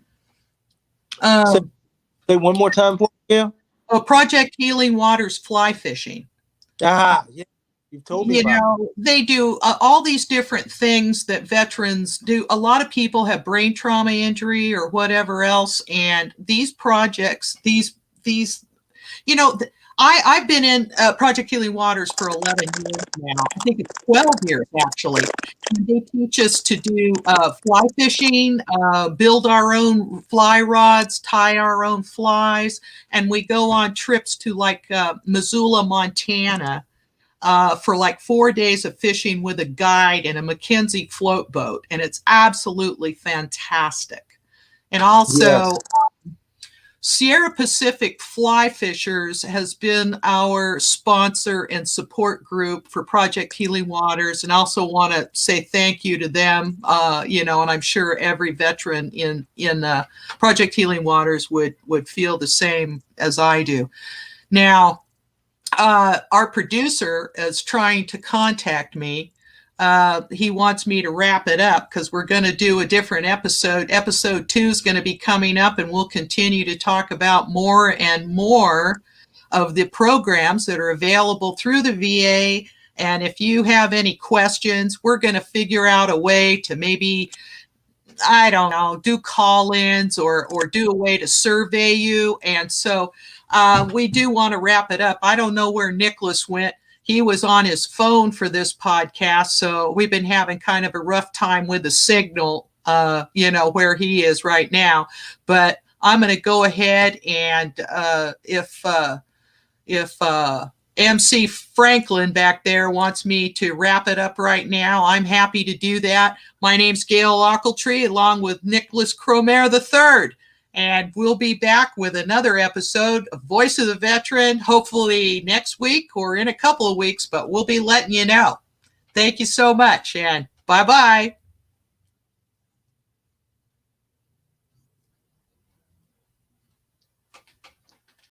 [SPEAKER 2] Say one more time for you.
[SPEAKER 1] Project Healing Waters Fly Fishing.
[SPEAKER 2] Yeah. You've told me about it.
[SPEAKER 1] They do all these different things that veterans do. A lot of people have brain trauma injury or whatever else, and these projects, these, you know, I've been in Project Healing Waters for 11 years now. I think it's 12 years, actually. And they teach us to do fly fishing, build our own fly rods, tie our own flies, and we go on trips to like Missoula, Montana, for like 4 days of fishing with a guide in a Mackenzie float boat. And it's absolutely fantastic. And also,
[SPEAKER 2] Yes.
[SPEAKER 1] Sierra Pacific Fly Fishers has been our sponsor and support group for Project Healing Waters, and also want to say thank you to them. And I'm sure every veteran in Project Healing Waters would feel the same as I do. Now, our producer is trying to contact me. He wants me to wrap it up because we're going to do a different episode. Episode 2 is going to be coming up, and we'll continue to talk about more and more of the programs that are available through the VA. And if you have any questions, we're going to figure out a way to maybe, I don't know, do call-ins or do a way to survey you. And so we do want to wrap it up. I don't know where Nicholas went. He was on his phone for this podcast, so we've been having kind of a rough time with the signal, where he is right now. But I'm going to go ahead and if MC Franklin back there wants me to wrap it up right now, I'm happy to do that. My name's Gayle Ochletree, along with Nicholas Cormier III. And we'll be back with another episode of Voice of the Veteran, hopefully next week or in a couple of weeks, but we'll be letting you know. Thank you so much, and bye-bye.